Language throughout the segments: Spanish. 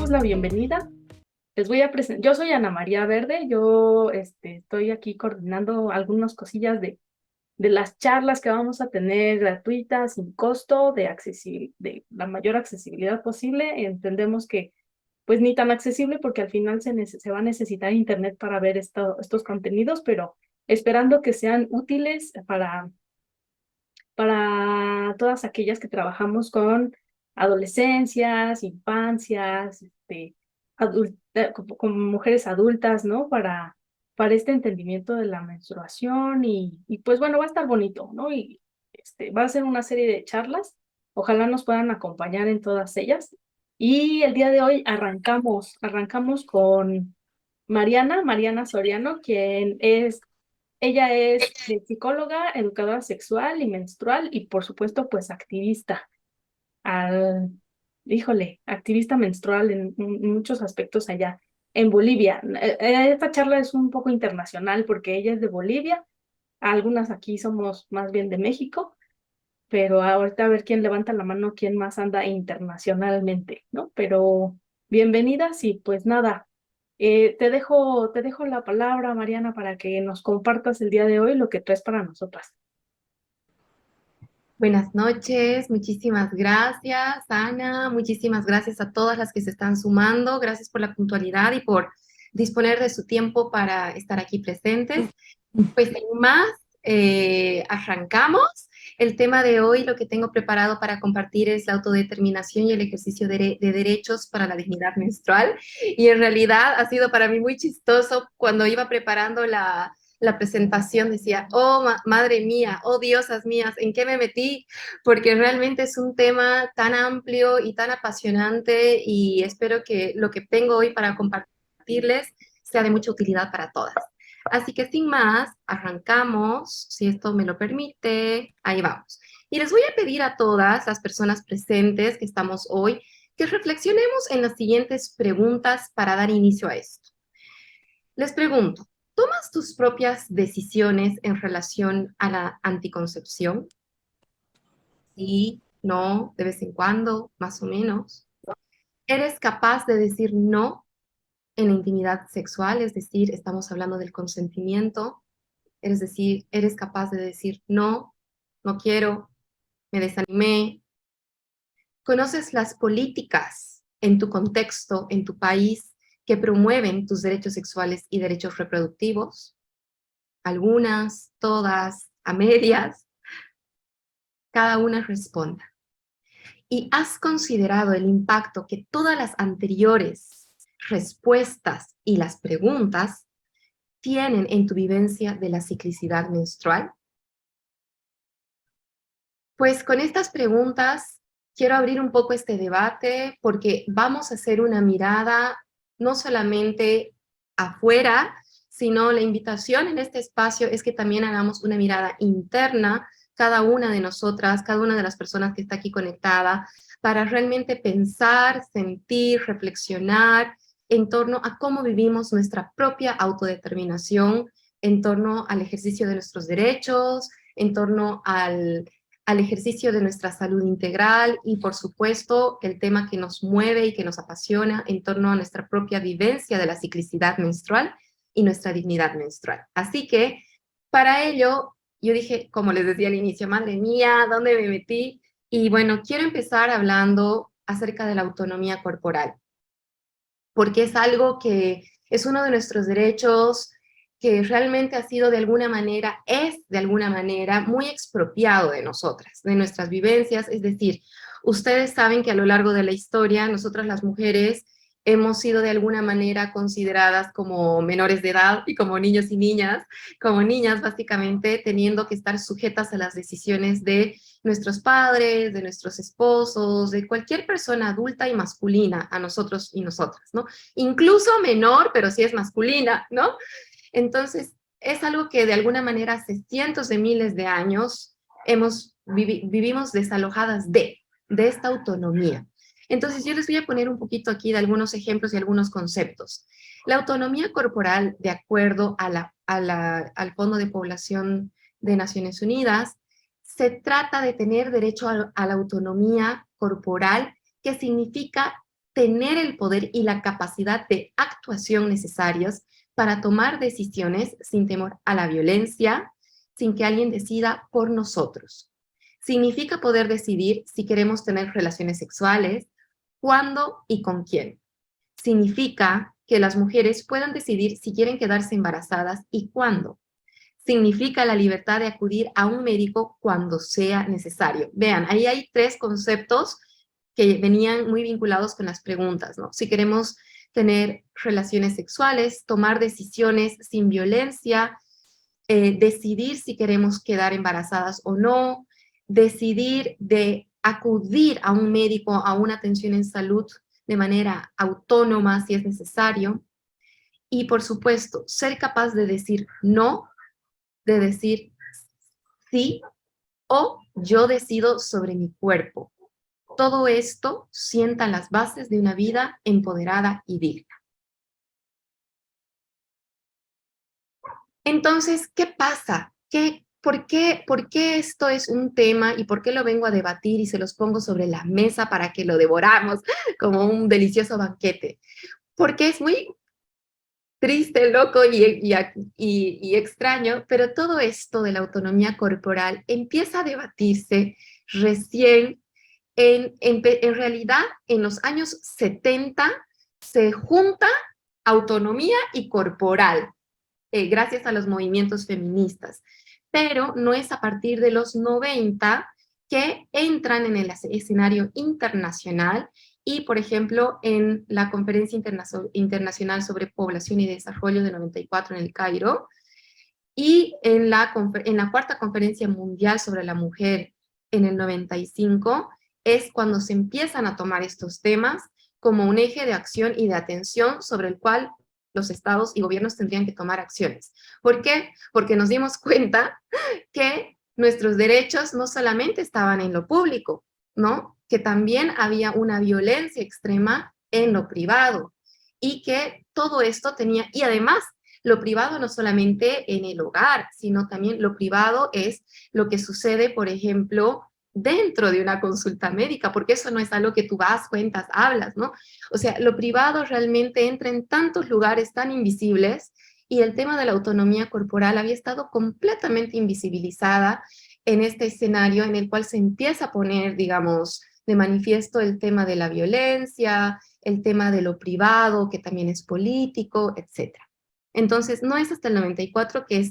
damos la bienvenida. Les voy a presentar. Yo soy Ana María Verde. Yo estoy aquí coordinando algunas cosillas de las charlas que vamos a tener gratuitas, sin costo, de la mayor accesibilidad posible. Entendemos que, pues, ni tan accesible porque al final se va a necesitar internet para ver estos contenidos, pero esperando que sean útiles para todas aquellas que trabajamos con adolescencias, infancias, con mujeres adultas, ¿no? Para este entendimiento de la menstruación y pues bueno, va a estar bonito, ¿no? Y va a ser una serie de charlas. Ojalá nos puedan acompañar en todas ellas. Y el día de hoy arrancamos con Mariana Soriano, ella es psicóloga, educadora sexual y menstrual y por supuesto pues activista, al, activista menstrual en muchos aspectos allá en Bolivia. Esta charla es un poco internacional porque ella es de Bolivia, algunas aquí somos más bien de México, pero ahorita a ver quién levanta la mano, quién más anda internacionalmente, ¿no? Pero bienvenidas y pues nada, te dejo la palabra, Mariana, para que nos compartas el día de hoy lo que traes para nosotras. Buenas noches, muchísimas gracias, Ana, muchísimas gracias a todas las que se están sumando, gracias por la puntualidad y por disponer de su tiempo para estar aquí presentes. Pues sin más, arrancamos. El tema de hoy, lo que tengo preparado para compartir es la autodeterminación y el ejercicio de derechos para la dignidad menstrual. Y en realidad ha sido para mí muy chistoso cuando iba preparando la presentación, decía, oh, madre mía, oh, diosas mías, ¿en qué me metí? Porque realmente es un tema tan amplio y tan apasionante y espero que lo que tengo hoy para compartirles sea de mucha utilidad para todas. Así que sin más, arrancamos, si esto me lo permite, ahí vamos. Y les voy a pedir a todas las personas presentes que estamos hoy que reflexionemos en las siguientes preguntas para dar inicio a esto. Les pregunto, ¿tomas tus propias decisiones en relación a la anticoncepción? Sí, no, de vez en cuando, más o menos. ¿Eres capaz de decir no en la intimidad sexual? Es decir, estamos hablando del consentimiento. Es decir, eres capaz de decir no, no quiero, me desanimé. ¿Conoces las políticas en tu contexto, en tu país, que promueven tus derechos sexuales y derechos reproductivos? Algunas, todas, a medias, cada una responda. ¿Y has considerado el impacto que todas las anteriores respuestas y las preguntas tienen en tu vivencia de la ciclicidad menstrual? Pues con estas preguntas quiero abrir un poco este debate porque vamos a hacer una mirada no solamente afuera, sino la invitación en este espacio es que también hagamos una mirada interna, cada una de nosotras, cada una de las personas que está aquí conectada, para realmente pensar, sentir, reflexionar en torno a cómo vivimos nuestra propia autodeterminación, en torno al ejercicio de nuestros derechos, en torno al ejercicio de nuestra salud integral y, por supuesto, el tema que nos mueve y que nos apasiona en torno a nuestra propia vivencia de la ciclicidad menstrual y nuestra dignidad menstrual. Así que, para ello, yo dije, como les decía al inicio, madre mía, ¿dónde me metí? Y bueno, quiero empezar hablando acerca de la autonomía corporal, porque es algo que es uno de nuestros derechos que realmente ha sido de alguna manera, es de alguna manera muy expropiado de nosotras, de nuestras vivencias. Es decir, ustedes saben que a lo largo de la historia, nosotras las mujeres hemos sido de alguna manera consideradas como menores de edad y como niños y niñas, como niñas básicamente, teniendo que estar sujetas a las decisiones de nuestros padres, de nuestros esposos, de cualquier persona adulta y masculina, a nosotros y nosotras, ¿no? Incluso menor, pero sí es masculina, ¿no? Entonces, es algo que de alguna manera hace cientos de miles de años vivimos desalojadas de esta autonomía. Entonces, yo les voy a poner un poquito aquí de algunos ejemplos y algunos conceptos. La autonomía corporal, de acuerdo al Fondo de Población de Naciones Unidas, se trata de tener derecho a la autonomía corporal, que significa tener el poder y la capacidad de actuación necesarios para tomar decisiones sin temor a la violencia, sin que alguien decida por nosotros. Significa poder decidir si queremos tener relaciones sexuales, cuándo y con quién. Significa que las mujeres puedan decidir si quieren quedarse embarazadas y cuándo. Significa la libertad de acudir a un médico cuando sea necesario. Vean, ahí hay 3 conceptos que venían muy vinculados con las preguntas, ¿no? Si queremos tener relaciones sexuales, tomar decisiones sin violencia, decidir si queremos quedar embarazadas o no, decidir de acudir a un médico, a una atención en salud de manera autónoma si es necesario, y por supuesto, ser capaz de decir no, de decir sí, o yo decido sobre mi cuerpo. Todo esto sienta las bases de una vida empoderada y digna. Entonces, ¿qué pasa? ¿Por qué esto es un tema y por qué lo vengo a debatir y se los pongo sobre la mesa para que lo devoramos como un delicioso banquete? Porque es muy triste, loco y extraño, pero todo esto de la autonomía corporal empieza a debatirse recién. En realidad, en los años 70 se junta autonomía y corporal, gracias a los movimientos feministas. Pero no es a partir de los 90 que entran en el escenario internacional y, por ejemplo, en la Conferencia Internacional sobre Población y Desarrollo de 94 en el Cairo, y en la Cuarta Conferencia Mundial sobre la Mujer en el 95, es cuando se empiezan a tomar estos temas como un eje de acción y de atención sobre el cual los estados y gobiernos tendrían que tomar acciones. ¿Por qué? Porque nos dimos cuenta que nuestros derechos no solamente estaban en lo público, ¿no? Que también había una violencia extrema en lo privado y que todo esto tenía, y además, lo privado no solamente en el hogar, sino también lo privado es lo que sucede, por ejemplo, dentro de una consulta médica, porque eso no es algo que tú vas, cuentas, hablas, ¿no? O sea, lo privado realmente entra en tantos lugares tan invisibles y el tema de la autonomía corporal había estado completamente invisibilizada en este escenario en el cual se empieza a poner, digamos, de manifiesto el tema de la violencia, el tema de lo privado, que también es político, etcétera. Entonces, no es hasta el 94 que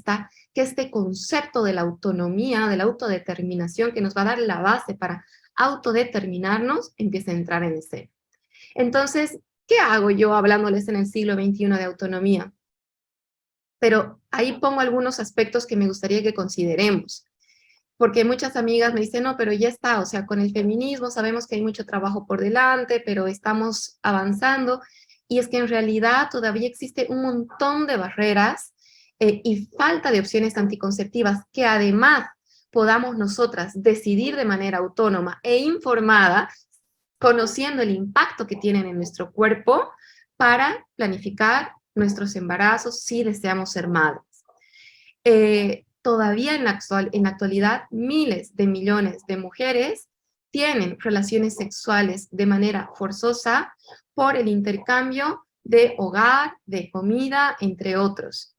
este concepto de la autonomía, de la autodeterminación, que nos va a dar la base para autodeterminarnos, empieza a entrar en escena. Entonces, ¿qué hago yo hablándoles en el siglo XXI de autonomía? Pero ahí pongo algunos aspectos que me gustaría que consideremos. Porque muchas amigas me dicen, no, pero ya está, o sea, con el feminismo sabemos que hay mucho trabajo por delante, pero estamos avanzando. Y es que en realidad todavía existe un montón de barreras y falta de opciones anticonceptivas que además podamos nosotras decidir de manera autónoma e informada, conociendo el impacto que tienen en nuestro cuerpo para planificar nuestros embarazos si deseamos ser madres. Todavía en la actualidad miles de millones de mujeres tienen relaciones sexuales de manera forzosa por el intercambio de hogar, de comida, entre otros.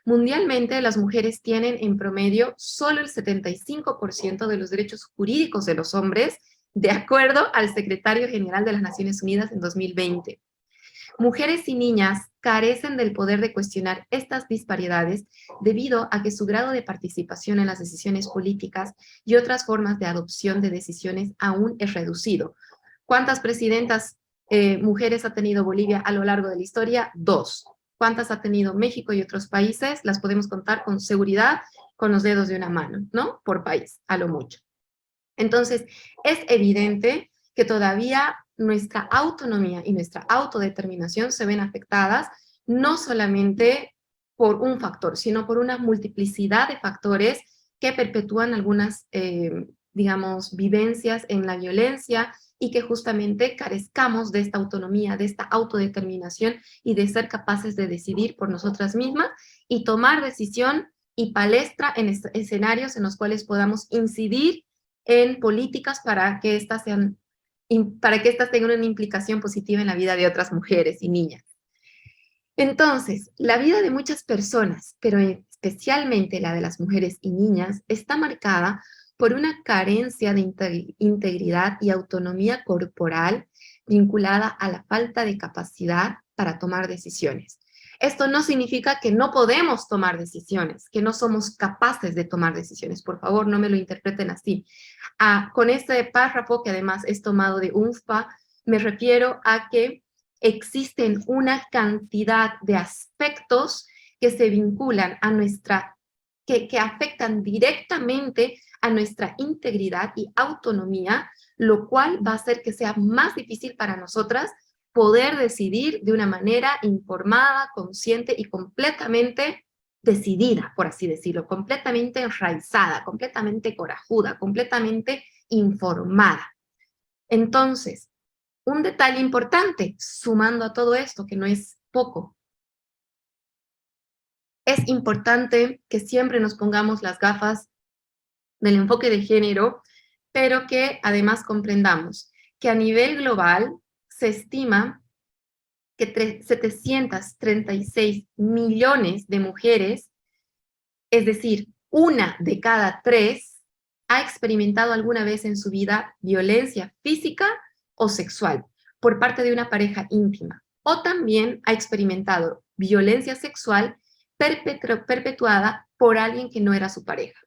Mundialmente, las mujeres tienen en promedio solo el 75% de los derechos jurídicos de los hombres, de acuerdo al secretario general de las Naciones Unidas en 2020. Mujeres y niñas carecen del poder de cuestionar estas disparidades debido a que su grado de participación en las decisiones políticas y otras formas de adopción de decisiones aún es reducido. ¿Cuántas presidentas mujeres ha tenido Bolivia a lo largo de la historia? 2. ¿Cuántas ha tenido México y otros países? Las podemos contar con seguridad con los dedos de una mano, ¿no? Por país, a lo mucho. Entonces, es evidente que todavía nuestra autonomía y nuestra autodeterminación se ven afectadas no solamente por un factor, sino por una multiplicidad de factores que perpetúan algunas, digamos, vivencias en la violencia y que justamente carezcamos de esta autonomía, de esta autodeterminación y de ser capaces de decidir por nosotras mismas y tomar decisión y palestra en escenarios en los cuales podamos incidir en políticas para que éstas sean para que éstas tengan una implicación positiva en la vida de otras mujeres y niñas. Entonces, la vida de muchas personas, pero especialmente la de las mujeres y niñas, está marcada por una carencia de integridad y autonomía corporal vinculada a la falta de capacidad para tomar decisiones. Esto no significa que no podemos tomar decisiones, que no somos capaces de tomar decisiones. Por favor, no me lo interpreten así. Con este párrafo, que además es tomado de UNFPA, me refiero a que existen una cantidad de aspectos que se vinculan a que afectan directamente a nuestra integridad y autonomía, lo cual va a hacer que sea más difícil para nosotras poder decidir de una manera informada, consciente y completamente decidida, por así decirlo, completamente enraizada, completamente corajuda, completamente informada. Entonces, un detalle importante, sumando a todo esto, que no es poco, es importante que siempre nos pongamos las gafas del enfoque de género, pero que además comprendamos que a nivel global se estima que 736 millones de mujeres, es decir, 1 de cada 3, ha experimentado alguna vez en su vida violencia física o sexual por parte de una pareja íntima, o también ha experimentado violencia sexual perpetuada por alguien que no era su pareja.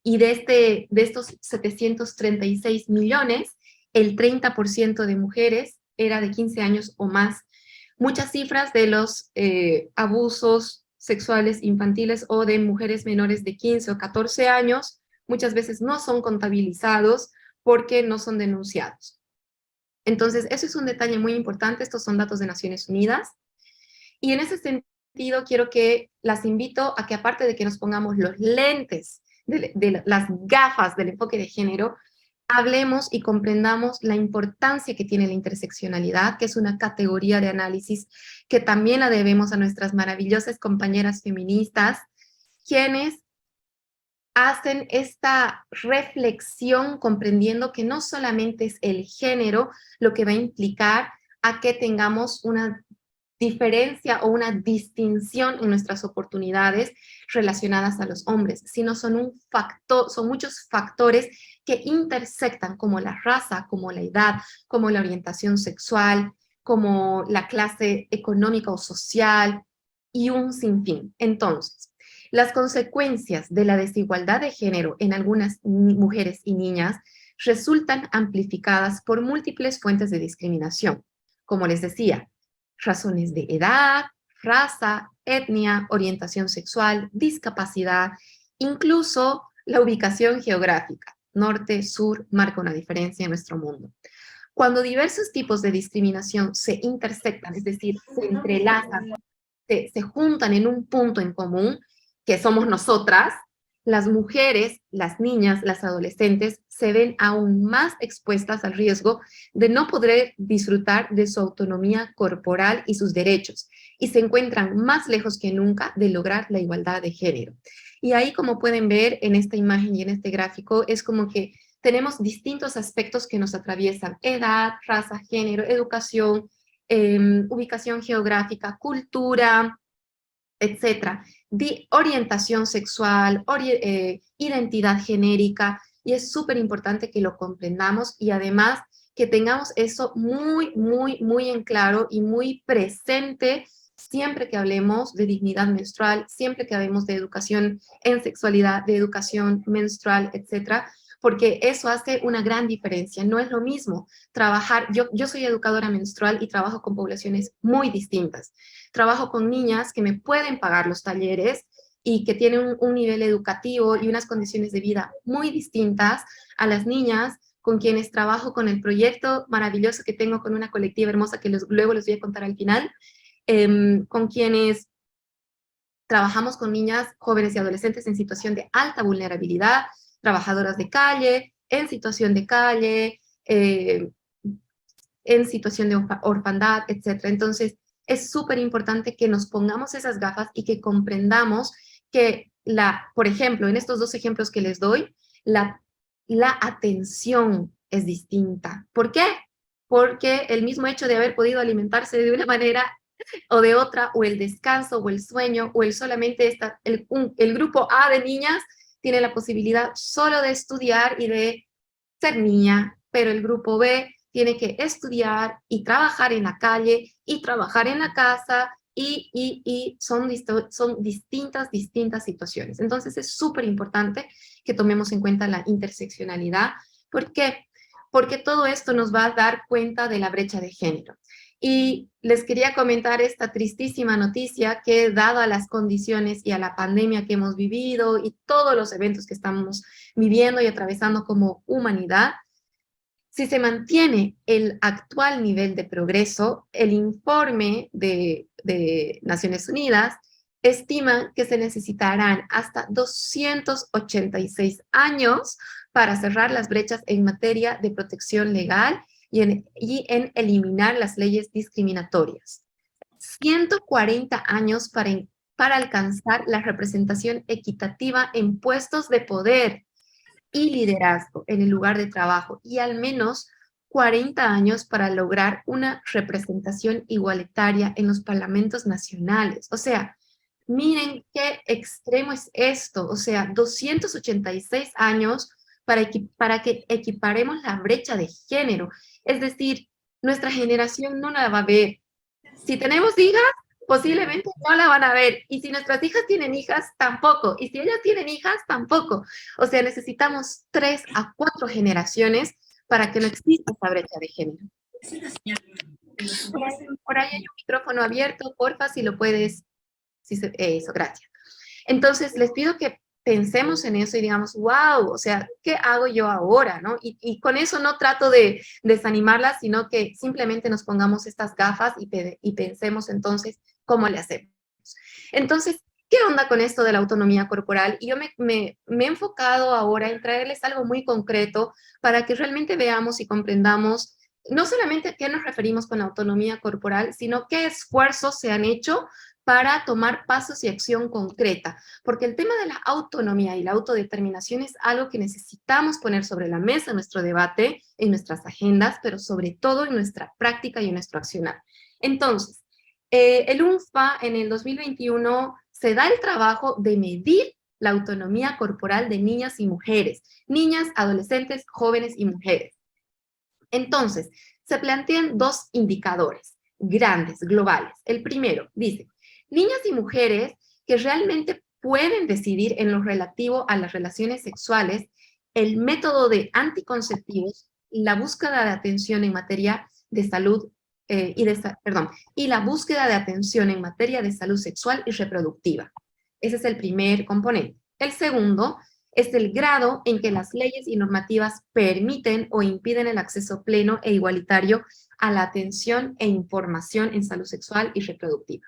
Y de estos 736 millones, el 30% de mujeres era de 15 años o más. Muchas cifras de los abusos sexuales infantiles o de mujeres menores de 15 o 14 años muchas veces no son contabilizados porque no son denunciados. Entonces, eso es un detalle muy importante. Estos son datos de Naciones Unidas. Y en ese sentido, quiero que las invito a que, aparte de que nos pongamos los lentes de las gafas del enfoque de género, hablemos y comprendamos la importancia que tiene la interseccionalidad, que es una categoría de análisis que también la debemos a nuestras maravillosas compañeras feministas, quienes hacen esta reflexión comprendiendo que no solamente es el género lo que va a implicar a que tengamos una diferencia o una distinción en nuestras oportunidades relacionadas a los hombres, sino son muchos factores que intersectan, como la raza, como la edad, como la orientación sexual, como la clase económica o social, y un sinfín. Entonces, las consecuencias de la desigualdad de género en algunas mujeres y niñas resultan amplificadas por múltiples fuentes de discriminación. Como les decía, razones de edad, raza, etnia, orientación sexual, discapacidad, incluso la ubicación geográfica. Norte, sur, marca una diferencia en nuestro mundo. Cuando diversos tipos de discriminación se intersectan, es decir, se entrelazan, se juntan en un punto en común, que somos nosotras, las mujeres, las niñas, las adolescentes se ven aún más expuestas al riesgo de no poder disfrutar de su autonomía corporal y sus derechos, y se encuentran más lejos que nunca de lograr la igualdad de género. Y ahí, como pueden ver en esta imagen y en este gráfico, es como que tenemos distintos aspectos que nos atraviesan: edad, raza, género, educación, ubicación geográfica, cultura, etcétera, de orientación sexual, identidad genérica, y es súper importante que lo comprendamos y además que tengamos eso muy, muy, muy en claro y muy presente siempre que hablemos de dignidad menstrual, siempre que hablemos de educación en sexualidad, de educación menstrual, etcétera, porque eso hace una gran diferencia. No es lo mismo trabajar, yo soy educadora menstrual y trabajo con poblaciones muy distintas. Trabajo con niñas que me pueden pagar los talleres y que tienen un nivel educativo y unas condiciones de vida muy distintas a las niñas con quienes trabajo con el proyecto maravilloso que tengo con una colectiva hermosa que luego les voy a contar al final, con quienes trabajamos con niñas, jóvenes y adolescentes en situación de alta vulnerabilidad, trabajadoras de calle, en situación de calle, en situación de orfandad, etc. Entonces, es súper importante que nos pongamos esas gafas y que comprendamos que, por ejemplo, en estos dos ejemplos que les doy, la atención es distinta. ¿Por qué? Porque el mismo hecho de haber podido alimentarse de una manera o de otra, o el descanso, o el sueño, o el solamente el grupo A de niñas tiene la posibilidad solo de estudiar y de ser niña, pero el grupo B tiene que estudiar y trabajar en la calle y trabajar en la casa y son distintas situaciones. Entonces es súper importante que tomemos en cuenta la interseccionalidad. ¿Por qué? Porque todo esto nos va a dar cuenta de la brecha de género. Y les quería comentar esta tristísima noticia que, dado a las condiciones y a la pandemia que hemos vivido y todos los eventos que estamos viviendo y atravesando como humanidad, si se mantiene el actual nivel de progreso, el informe de Naciones Unidas estima que se necesitarán hasta 286 años para cerrar las brechas en materia de protección legal y en eliminar las leyes discriminatorias. 140 años para alcanzar la representación equitativa en puestos de poder y liderazgo en el lugar de trabajo, y al menos 40 años para lograr una representación igualitaria en los parlamentos nacionales. O sea, miren qué extremo es esto. O sea, 286 años para que equiparemos la brecha de género. Es decir, nuestra generación no la va a ver. Si tenemos hijas, posiblemente no la van a ver. Y si nuestras hijas tienen hijas, tampoco. Y si ellas tienen hijas, tampoco. O sea, necesitamos 3 a 4 generaciones para que no exista esa brecha de género. Por ahí hay un micrófono abierto, porfa, si lo puedes. Eso, gracias. Entonces, les pido que pensemos en eso y digamos, wow, o sea, ¿qué hago yo ahora? ¿No? Y con eso no trato de desanimarlas, sino que simplemente nos pongamos estas gafas y pensemos entonces cómo le hacemos. Entonces, ¿qué onda con esto de la autonomía corporal? Y yo me he enfocado ahora en traerles algo muy concreto para que realmente veamos y comprendamos no solamente a qué nos referimos con la autonomía corporal, sino qué esfuerzos se han hecho para tomar pasos y acción concreta, porque el tema de la autonomía y la autodeterminación es algo que necesitamos poner sobre la mesa en nuestro debate, en nuestras agendas, pero sobre todo en nuestra práctica y en nuestro accionar. Entonces, el UNFPA en el 2021 se da el trabajo de medir la autonomía corporal de niñas y mujeres, niñas, adolescentes, jóvenes y mujeres. Entonces, se plantean 2 indicadores grandes, globales. El primero dice, niñas y mujeres que realmente pueden decidir en lo relativo a las relaciones sexuales, el método de anticonceptivos y la búsqueda de atención en materia de salud y la búsqueda de atención en materia de salud sexual y reproductiva. Ese es el primer componente. El segundo es el grado en que las leyes y normativas permiten o impiden el acceso pleno e igualitario a la atención e información en salud sexual y reproductiva.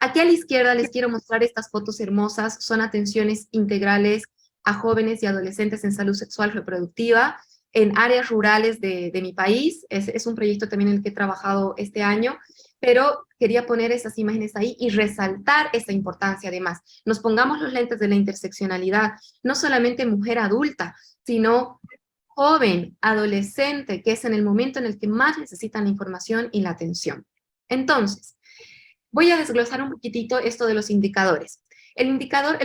Aquí a la izquierda les quiero mostrar estas fotos hermosas, son atenciones integrales a jóvenes y adolescentes en salud sexual reproductiva en áreas rurales de mi país. Es un proyecto también en el que he trabajado este año, pero quería poner esas imágenes ahí y resaltar esa importancia. Además, nos pongamos los lentes de la interseccionalidad, no solamente mujer adulta, sino joven, adolescente, que es en el momento en el que más necesitan la información y la atención. Entonces, voy a desglosar un poquitito esto de los indicadores. El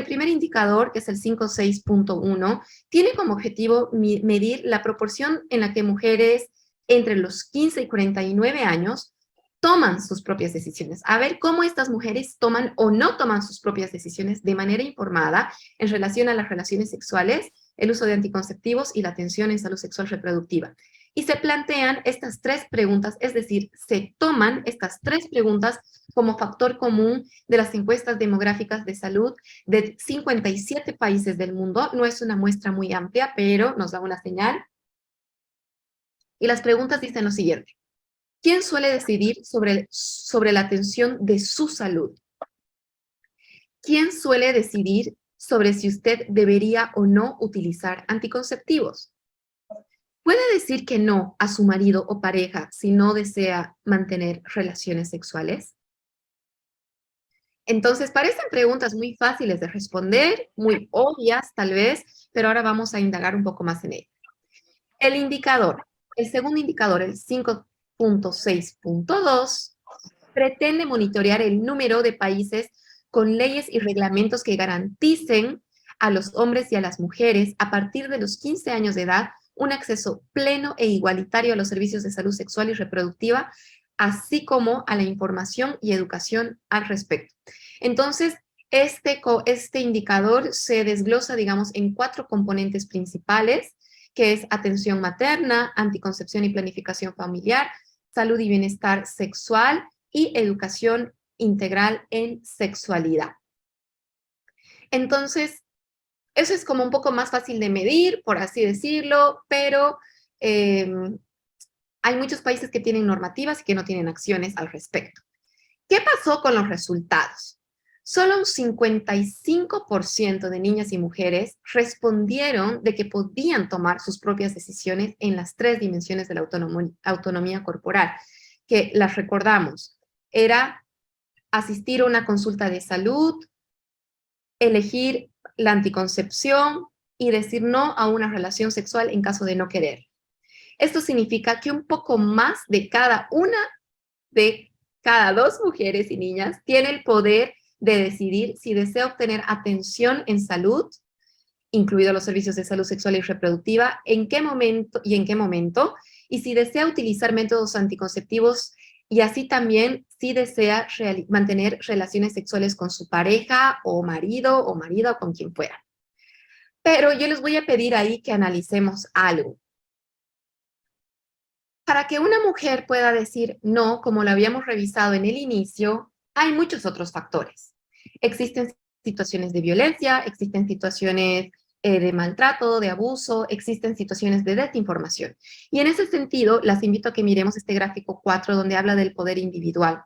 primer indicador, que es el 56.1, tiene como objetivo medir la proporción en la que mujeres entre los 15 y 49 años toman sus propias decisiones. A ver cómo estas mujeres toman o no toman sus propias decisiones de manera informada en relación a las relaciones sexuales, el uso de anticonceptivos y la atención en salud sexual reproductiva. Y se plantean estas 3 preguntas, es decir, se toman estas 3 preguntas como factor común de las encuestas demográficas de salud de 57 países del mundo. No es una muestra muy amplia, pero nos da una señal. Y las preguntas dicen lo siguiente. ¿Quién suele decidir sobre la atención de su salud? ¿Quién suele decidir sobre si usted debería o no utilizar anticonceptivos? ¿Puede decir que no a su marido o pareja si no desea mantener relaciones sexuales? Entonces, parecen preguntas muy fáciles de responder, muy obvias tal vez, pero ahora vamos a indagar un poco más en ellas. El indicador, el segundo indicador, el 5.6.2, pretende monitorear el número de países con leyes y reglamentos que garanticen a los hombres y a las mujeres a partir de los 15 años de edad un acceso pleno e igualitario a los servicios de salud sexual y reproductiva, así como a la información y educación al respecto. Entonces, este indicador se desglosa, digamos, en 4 componentes principales, que es atención materna, anticoncepción y planificación familiar, salud y bienestar sexual y educación integral en sexualidad. Entonces, eso es como un poco más fácil de medir, por así decirlo, pero hay muchos países que tienen normativas y que no tienen acciones al respecto. ¿Qué pasó con los resultados? Solo un 55% de niñas y mujeres respondieron de que podían tomar sus propias decisiones en las 3 dimensiones de la autonomía corporal, que las recordamos. Era asistir a una consulta de salud, elegir la anticoncepción y decir no a una relación sexual en caso de no querer. Esto significa que un poco más de cada 2 mujeres y niñas tiene el poder de decidir si desea obtener atención en salud, incluidos los servicios de salud sexual y reproductiva, en qué momento, y si desea utilizar métodos anticonceptivos, y así también si desea mantener relaciones sexuales con su pareja, o marido, o con quien fuera. Pero yo les voy a pedir ahí que analicemos algo. Para que una mujer pueda decir no, como lo habíamos revisado en el inicio, hay muchos otros factores. Existen situaciones de violencia, existen situaciones de maltrato, de abuso, existen situaciones de desinformación. Y en ese sentido, las invito a que miremos este gráfico 4, donde habla del poder individual.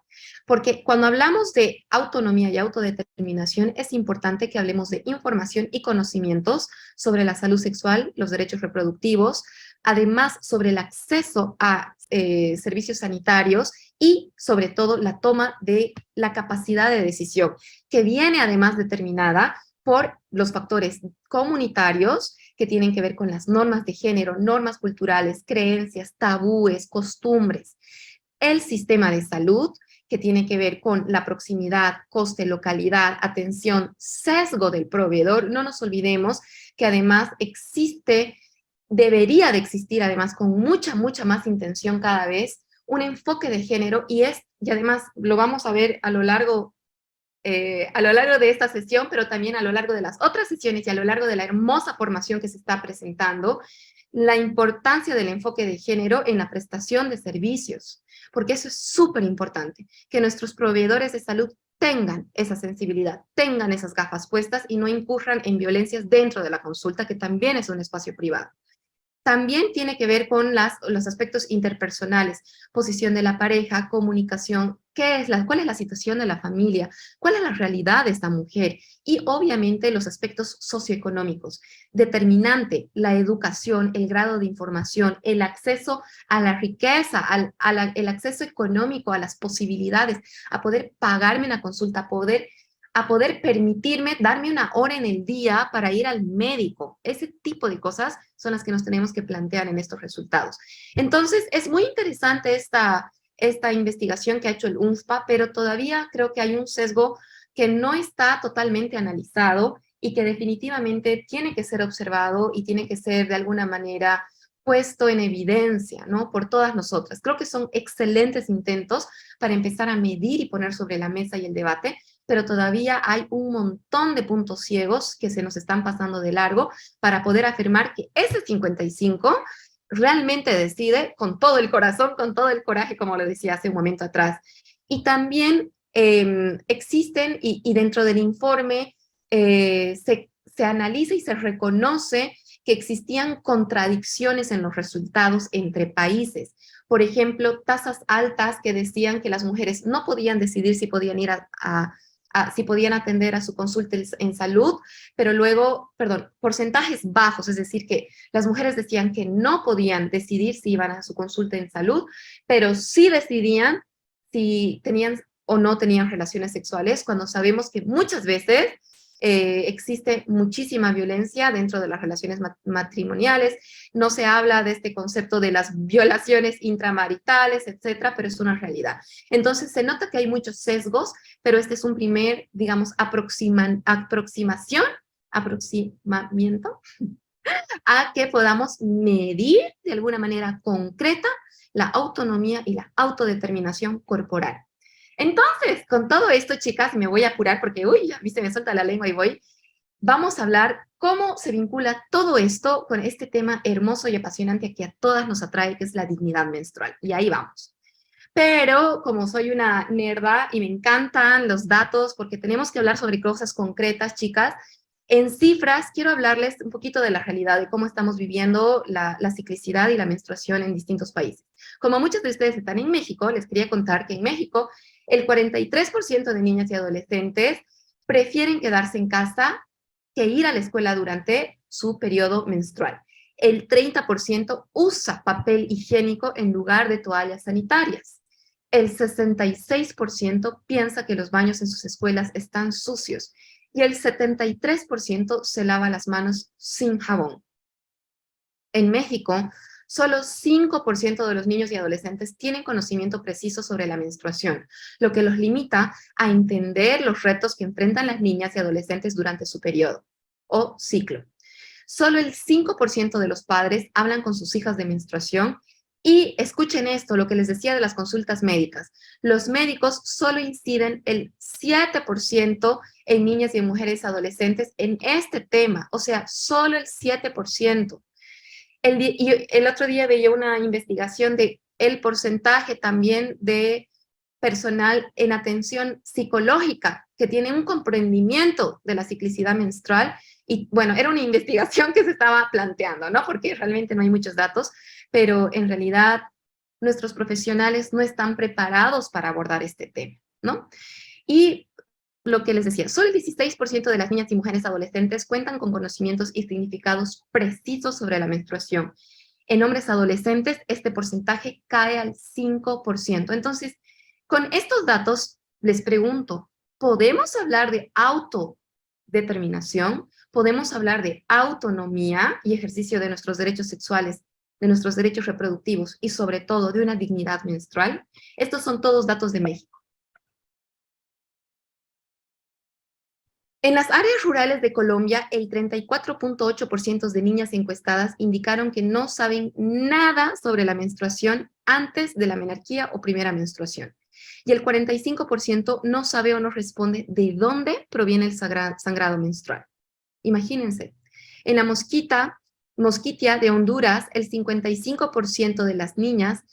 Porque cuando hablamos de autonomía y autodeterminación, es importante que hablemos de información y conocimientos sobre la salud sexual, los derechos reproductivos, además sobre el acceso a servicios sanitarios y sobre todo la toma de la capacidad de decisión, que viene además determinada por los factores comunitarios que tienen que ver con las normas de género, normas culturales, creencias, tabúes, costumbres. El sistema de salud, que tiene que ver con la proximidad, coste, localidad, atención, sesgo del proveedor. No nos olvidemos que además debería de existir además con mucha más intención cada vez, un enfoque de género y además lo vamos a ver a lo largo de esta sesión, pero también a lo largo de las otras sesiones y a lo largo de la hermosa formación que se está presentando, la importancia del enfoque de género en la prestación de servicios, porque eso es súper importante, que nuestros proveedores de salud tengan esa sensibilidad, tengan esas gafas puestas y no incurran en violencias dentro de la consulta, que también es un espacio privado. También tiene que ver con los aspectos interpersonales, posición de la pareja, comunicación, cuál es la situación de la familia, cuál es la realidad de esta mujer y obviamente los aspectos socioeconómicos. Determinante, la educación, el grado de información, el acceso a la riqueza, el acceso económico a las posibilidades, a poder pagarme una consulta, a poder permitirme darme una hora en el día para ir al médico. Ese tipo de cosas son las que nos tenemos que plantear en estos resultados. Entonces, es muy interesante esta investigación que ha hecho el UNFPA, pero todavía creo que hay un sesgo que no está totalmente analizado y que definitivamente tiene que ser observado y tiene que ser de alguna manera puesto en evidencia, ¿no? Por todas nosotras. Creo que son excelentes intentos para empezar a medir y poner sobre la mesa y el debate, pero todavía hay un montón de puntos ciegos que se nos están pasando de largo para poder afirmar que ese 55 realmente decide con todo el corazón, con todo el coraje, como lo decía hace un momento atrás. Y también existen, y dentro del informe se analiza y se reconoce que existían contradicciones en los resultados entre países. Por ejemplo, tasas altas que decían que las mujeres no podían decidir si podían ir si podían atender a su consulta en salud, pero luego, porcentajes bajos, es decir, que las mujeres decían que no podían decidir si iban a su consulta en salud, pero sí decidían si tenían o no tenían relaciones sexuales, cuando sabemos que muchas veces existe muchísima violencia dentro de las relaciones matrimoniales, no se habla de este concepto de las violaciones intramaritales, etcétera, pero es una realidad. Entonces se nota que hay muchos sesgos, pero este es un primer, digamos, aproximamiento a que podamos medir de alguna manera concreta la autonomía y la autodeterminación corporal. Entonces, con todo esto, chicas, me voy a apurar porque, uy, a mí se me suelta la lengua y voy. Vamos a hablar cómo se vincula todo esto con este tema hermoso y apasionante que a todas nos atrae, que es la dignidad menstrual. Y ahí vamos. Pero como soy una nerda y me encantan los datos porque tenemos que hablar sobre cosas concretas, chicas, en cifras quiero hablarles un poquito de la realidad, de cómo estamos viviendo la ciclicidad y la menstruación en distintos países. Como muchos de ustedes están en México, les quería contar que en México el 43% de niñas y adolescentes prefieren quedarse en casa que ir a la escuela durante su periodo menstrual. El 30% usa papel higiénico en lugar de toallas sanitarias. El 66% piensa que los baños en sus escuelas están sucios y el 73% se lava las manos sin jabón. En México, solo 5% de los niños y adolescentes tienen conocimiento preciso sobre la menstruación, lo que los limita a entender los retos que enfrentan las niñas y adolescentes durante su periodo o ciclo. Solo el 5% de los padres hablan con sus hijas de menstruación y escuchen esto, lo que les decía de las consultas médicas. Los médicos solo inciden el 7% en niñas y en mujeres adolescentes en este tema, o sea, solo el 7%. El otro día veía una investigación de el porcentaje también de personal en atención psicológica que tiene un comprendimiento de la ciclicidad menstrual. Y bueno, era una investigación que se estaba planteando, ¿no? Porque realmente no hay muchos datos, pero en realidad nuestros profesionales no están preparados para abordar este tema, ¿no? Y lo que les decía, solo el 16% de las niñas y mujeres adolescentes cuentan con conocimientos y significados precisos sobre la menstruación. En hombres adolescentes, este porcentaje cae al 5%. Entonces, con estos datos, les pregunto, ¿podemos hablar de autodeterminación? ¿Podemos hablar de autonomía y ejercicio de nuestros derechos sexuales, de nuestros derechos reproductivos y sobre todo de una dignidad menstrual? Estos son todos datos de México. En las áreas rurales de Colombia, el 34.8% de niñas encuestadas indicaron que no saben nada sobre la menstruación antes de la menarquía o primera menstruación. Y el 45% no sabe o no responde de dónde proviene el sangrado menstrual. Imagínense, en la Mosquitia de Honduras, el 55% de las niñas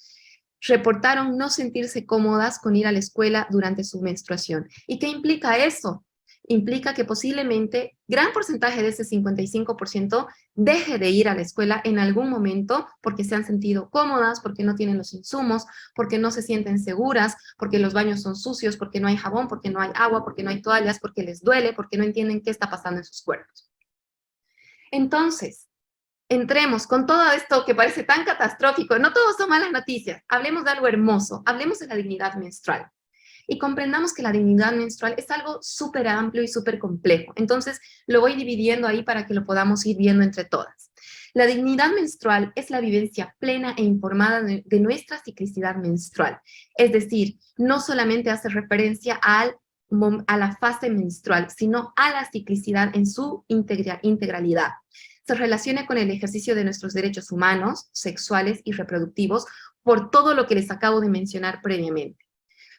reportaron no sentirse cómodas con ir a la escuela durante su menstruación. ¿Y qué implica eso? Implica que posiblemente gran porcentaje de ese 55% deje de ir a la escuela en algún momento porque se han sentido cómodas, porque no tienen los insumos, porque no se sienten seguras, porque los baños son sucios, porque no hay jabón, porque no hay agua, porque no hay toallas, porque les duele, porque no entienden qué está pasando en sus cuerpos. Entonces, entremos con todo esto que parece tan catastrófico. No todos son malas noticias. Hablemos de algo hermoso. Hablemos de la dignidad menstrual. Y comprendamos que la dignidad menstrual es algo súper amplio y súper complejo. Entonces, lo voy dividiendo ahí para que lo podamos ir viendo entre todas. La dignidad menstrual es la vivencia plena e informada de nuestra ciclicidad menstrual. Es decir, no solamente hace referencia a la fase menstrual, sino a la ciclicidad en su integralidad. Se relaciona con el ejercicio de nuestros derechos humanos, sexuales y reproductivos por todo lo que les acabo de mencionar previamente.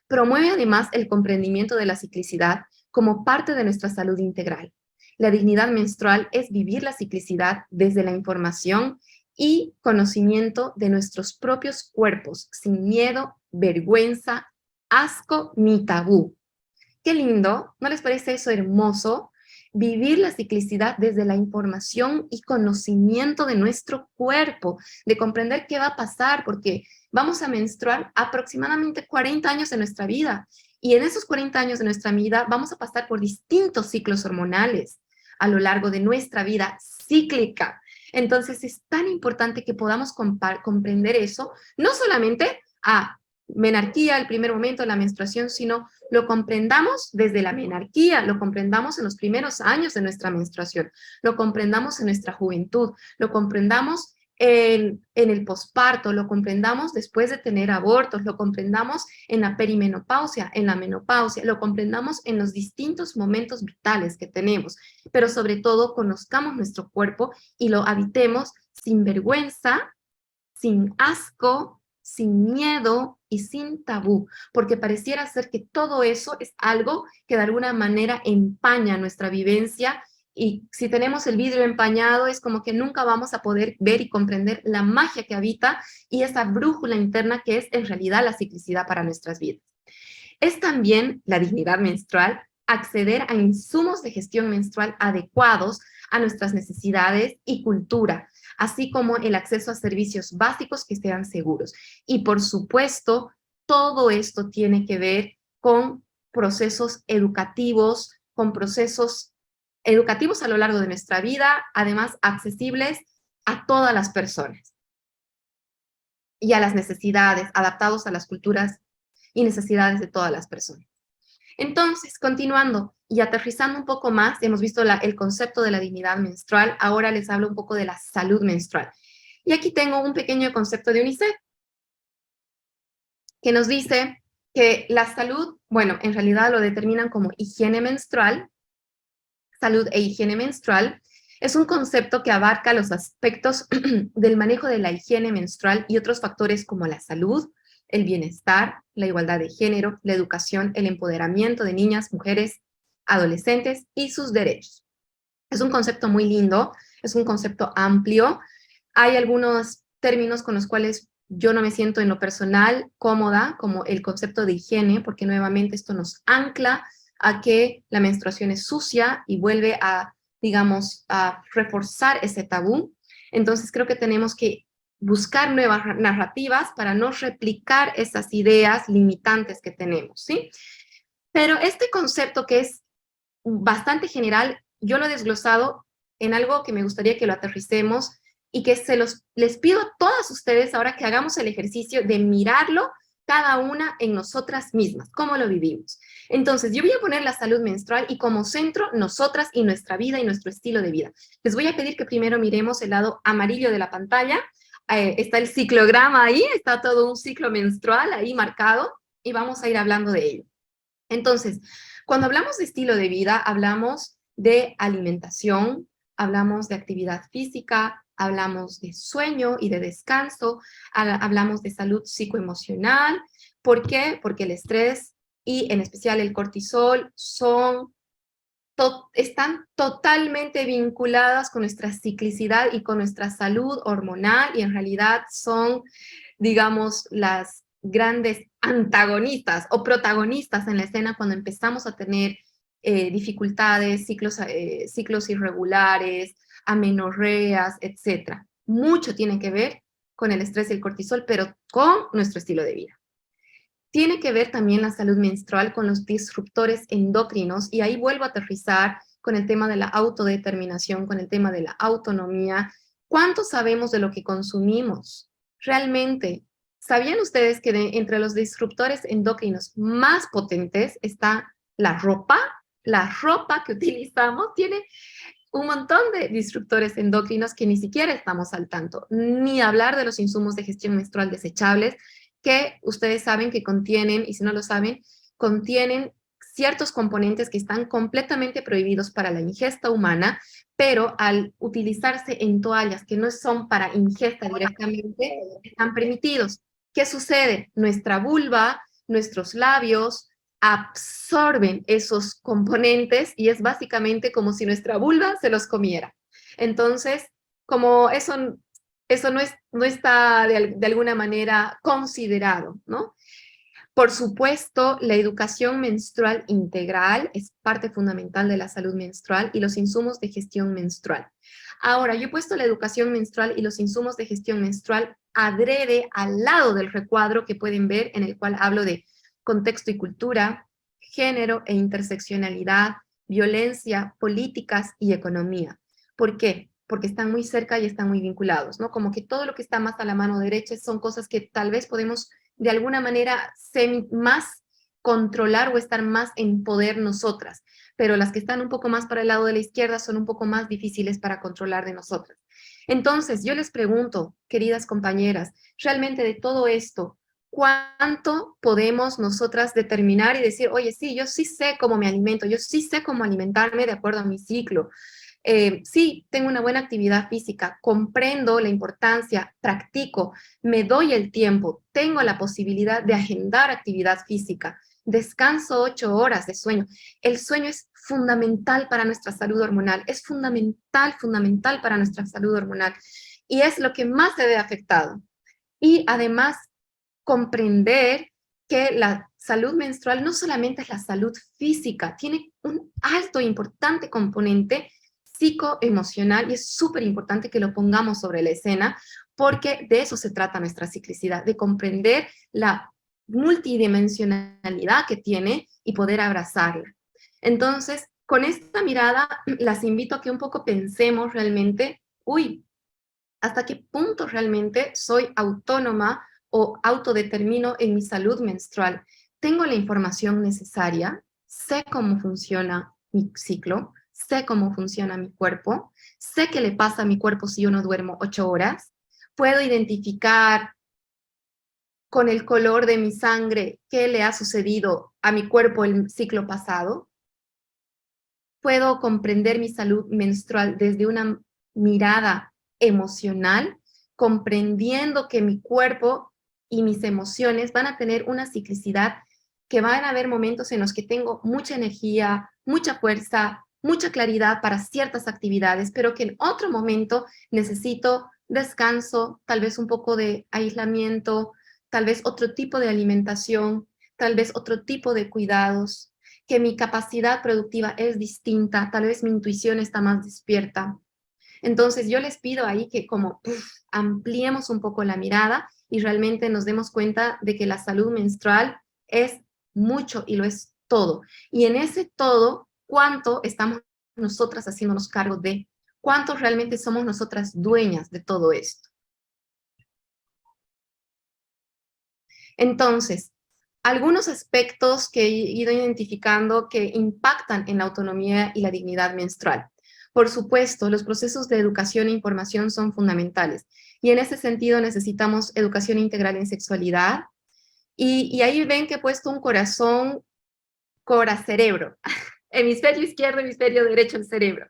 Promueve además el comprendimiento de la ciclicidad como parte de nuestra salud integral. La dignidad menstrual es vivir la ciclicidad desde la información y conocimiento de nuestros propios cuerpos, sin miedo, vergüenza, asco ni tabú. Qué lindo, ¿no les parece eso hermoso? Vivir la ciclicidad desde la información y conocimiento de nuestro cuerpo, de comprender qué va a pasar, porque vamos a menstruar aproximadamente 40 años de nuestra vida. Y en esos 40 años de nuestra vida vamos a pasar por distintos ciclos hormonales a lo largo de nuestra vida cíclica. Entonces es tan importante que podamos comprender eso, no solamente menarquía, el primer momento de la menstruación, sino lo comprendamos desde la menarquía, lo comprendamos en los primeros años de nuestra menstruación, lo comprendamos en nuestra juventud, lo comprendamos en el posparto, lo comprendamos después de tener abortos, lo comprendamos en la perimenopausia, en la menopausia, lo comprendamos en los distintos momentos vitales que tenemos, pero sobre todo conozcamos nuestro cuerpo y lo habitemos sin vergüenza, sin asco, sin miedo y sin tabú, porque pareciera ser que todo eso es algo que de alguna manera empaña nuestra vivencia, y si tenemos el vidrio empañado es como que nunca vamos a poder ver y comprender la magia que habita y esa brújula interna que es en realidad la ciclicidad para nuestras vidas. Es también la dignidad menstrual acceder a insumos de gestión menstrual adecuados a nuestras necesidades y cultura, así como el acceso a servicios básicos que sean seguros. Y por supuesto, todo esto tiene que ver con procesos educativos, con procesos educativos a lo largo de nuestra vida, además accesibles a todas las personas y a las necesidades, adaptados a las culturas y necesidades de todas las personas. Entonces, continuando y aterrizando un poco más, hemos visto el concepto de la dignidad menstrual, ahora les hablo un poco de la salud menstrual. Y aquí tengo un pequeño concepto de UNICEF que nos dice que la salud, bueno, en realidad lo determinan como higiene menstrual, salud e higiene menstrual, es un concepto que abarca los aspectos del manejo de la higiene menstrual y otros factores como la salud, el bienestar, la igualdad de género, la educación, el empoderamiento de niñas, mujeres, adolescentes y sus derechos. Es un concepto muy lindo, es un concepto amplio. Hay algunos términos con los cuales yo no me siento en lo personal cómoda, como el concepto de higiene, porque nuevamente esto nos ancla a que la menstruación es sucia y vuelve a, digamos, a reforzar ese tabú. Entonces creo que tenemos que buscar nuevas narrativas para no replicar esas ideas limitantes que tenemos, ¿sí? Pero este concepto que es bastante general, yo lo he desglosado en algo que me gustaría que lo aterricemos y que les pido a todas ustedes ahora que hagamos el ejercicio de mirarlo cada una en nosotras mismas, cómo lo vivimos. Entonces, yo voy a poner la salud menstrual y como centro, nosotras y nuestra vida y nuestro estilo de vida. Les voy a pedir que primero miremos el lado amarillo de la pantalla. Está el ciclograma ahí, está todo un ciclo menstrual ahí marcado y vamos a ir hablando de ello. Entonces, cuando hablamos de estilo de vida, hablamos de alimentación, hablamos de actividad física, hablamos de sueño y de descanso, hablamos de salud psicoemocional. ¿Por qué? Porque el estrés y en especial el cortisol están totalmente vinculadas con nuestra ciclicidad y con nuestra salud hormonal y en realidad son, digamos, las grandes antagonistas o protagonistas en la escena cuando empezamos a tener dificultades, ciclos irregulares, amenorreas, etc. Mucho tiene que ver con el estrés y el cortisol, pero con nuestro estilo de vida. Tiene que ver también la salud menstrual con los disruptores endocrinos, y ahí vuelvo a aterrizar con el tema de la autodeterminación, con el tema de la autonomía. ¿Cuánto sabemos de lo que consumimos? Realmente, ¿sabían ustedes que entre los disruptores endocrinos más potentes está la ropa? La ropa que utilizamos tiene un montón de disruptores endocrinos que ni siquiera estamos al tanto, ni hablar de los insumos de gestión menstrual desechables, que ustedes saben que contienen, y si no lo saben, contienen ciertos componentes que están completamente prohibidos para la ingesta humana, pero al utilizarse en toallas que no son para ingesta directamente, están permitidos. ¿Qué sucede? Nuestra vulva, nuestros labios, absorben esos componentes y es básicamente como si nuestra vulva se los comiera. Entonces, como eso no está de alguna manera considerado, ¿no? Por supuesto, la educación menstrual integral es parte fundamental de la salud menstrual y los insumos de gestión menstrual. Ahora, yo he puesto la educación menstrual y los insumos de gestión menstrual adrede al lado del recuadro que pueden ver, en el cual hablo de contexto y cultura, género e interseccionalidad, violencia, políticas y economía. ¿Por qué? Porque están muy cerca y están muy vinculados, ¿no? Como que todo lo que está más a la mano derecha son cosas que tal vez podemos de alguna manera más controlar o estar más en poder nosotras, pero las que están un poco más para el lado de la izquierda son un poco más difíciles para controlar de nosotras. Entonces, yo les pregunto, queridas compañeras, realmente de todo esto, ¿cuánto podemos nosotras determinar y decir, oye, sí, yo sí sé cómo me alimento, yo sí sé cómo alimentarme de acuerdo a mi ciclo? Sí, tengo una buena actividad física, comprendo la importancia, practico, me doy el tiempo, tengo la posibilidad de agendar actividad física, descanso 8 horas de sueño. El sueño es fundamental para nuestra salud hormonal, es fundamental, fundamental para nuestra salud hormonal y es lo que más se ve afectado. Y además, comprender que la salud menstrual no solamente es la salud física, tiene un alto e importante componente psicoemocional y es súper importante que lo pongamos sobre la escena porque de eso se trata nuestra ciclicidad, de comprender la multidimensionalidad que tiene y poder abrazarla. Entonces, con esta mirada, las invito a que un poco pensemos realmente, uy, ¿hasta qué punto realmente soy autónoma o autodetermino en mi salud menstrual? ¿Tengo la información necesaria? ¿Sé cómo funciona mi ciclo? ¿Sé cómo funciona mi cuerpo? ¿Sé qué le pasa a mi cuerpo si yo no duermo 8 horas? ¿Puedo identificar con el color de mi sangre qué le ha sucedido a mi cuerpo el ciclo pasado? ¿Puedo comprender mi salud menstrual desde una mirada emocional, comprendiendo que mi cuerpo y mis emociones van a tener una ciclicidad, que van a haber momentos en los que tengo mucha energía, mucha fuerza, mucha claridad para ciertas actividades, pero que en otro momento necesito descanso, tal vez un poco de aislamiento, tal vez otro tipo de alimentación, tal vez otro tipo de cuidados, que mi capacidad productiva es distinta, tal vez mi intuición está más despierta. Entonces yo les pido ahí que como ampliemos un poco la mirada y realmente nos demos cuenta de que la salud menstrual es mucho y lo es todo. Y en ese todo, ¿cuánto estamos nosotras haciéndonos cargo de? ¿Cuánto realmente somos nosotras dueñas de todo esto? Entonces, algunos aspectos que he ido identificando que impactan en la autonomía y la dignidad menstrual. Por supuesto, los procesos de educación e información son fundamentales y en ese sentido necesitamos educación integral en sexualidad y ahí ven que he puesto un corazón, cerebro, hemisferio izquierdo, hemisferio derecho del cerebro.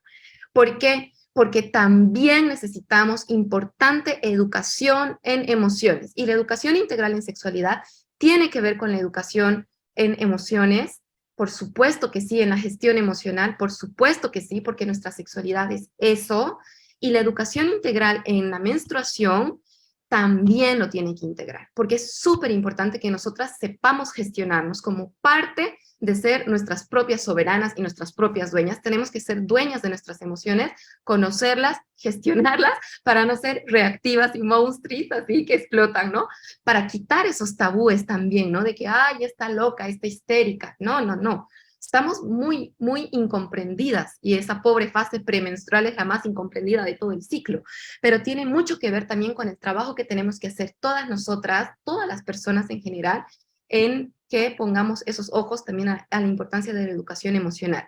¿Por qué? Porque también necesitamos importante educación en emociones. Y la educación integral en sexualidad tiene que ver con la educación en emociones. Por supuesto que sí, en la gestión emocional, por supuesto que sí, porque nuestra sexualidad es eso. Y la educación integral en la menstruación también lo tiene que integrar, porque es súper importante que nosotras sepamos gestionarnos como parte de ser nuestras propias soberanas y nuestras propias dueñas. Tenemos que ser dueñas de nuestras emociones, conocerlas, gestionarlas, para no ser reactivas y monstruos así que explotan, ¿no? Para quitar esos tabúes también, ¿no? De que, ay, está loca, está histérica. No, no, no. Estamos muy, muy incomprendidas y esa pobre fase premenstrual es la más incomprendida de todo el ciclo, pero tiene mucho que ver también con el trabajo que tenemos que hacer todas nosotras, todas las personas en general, en que pongamos esos ojos también a la importancia de la educación emocional.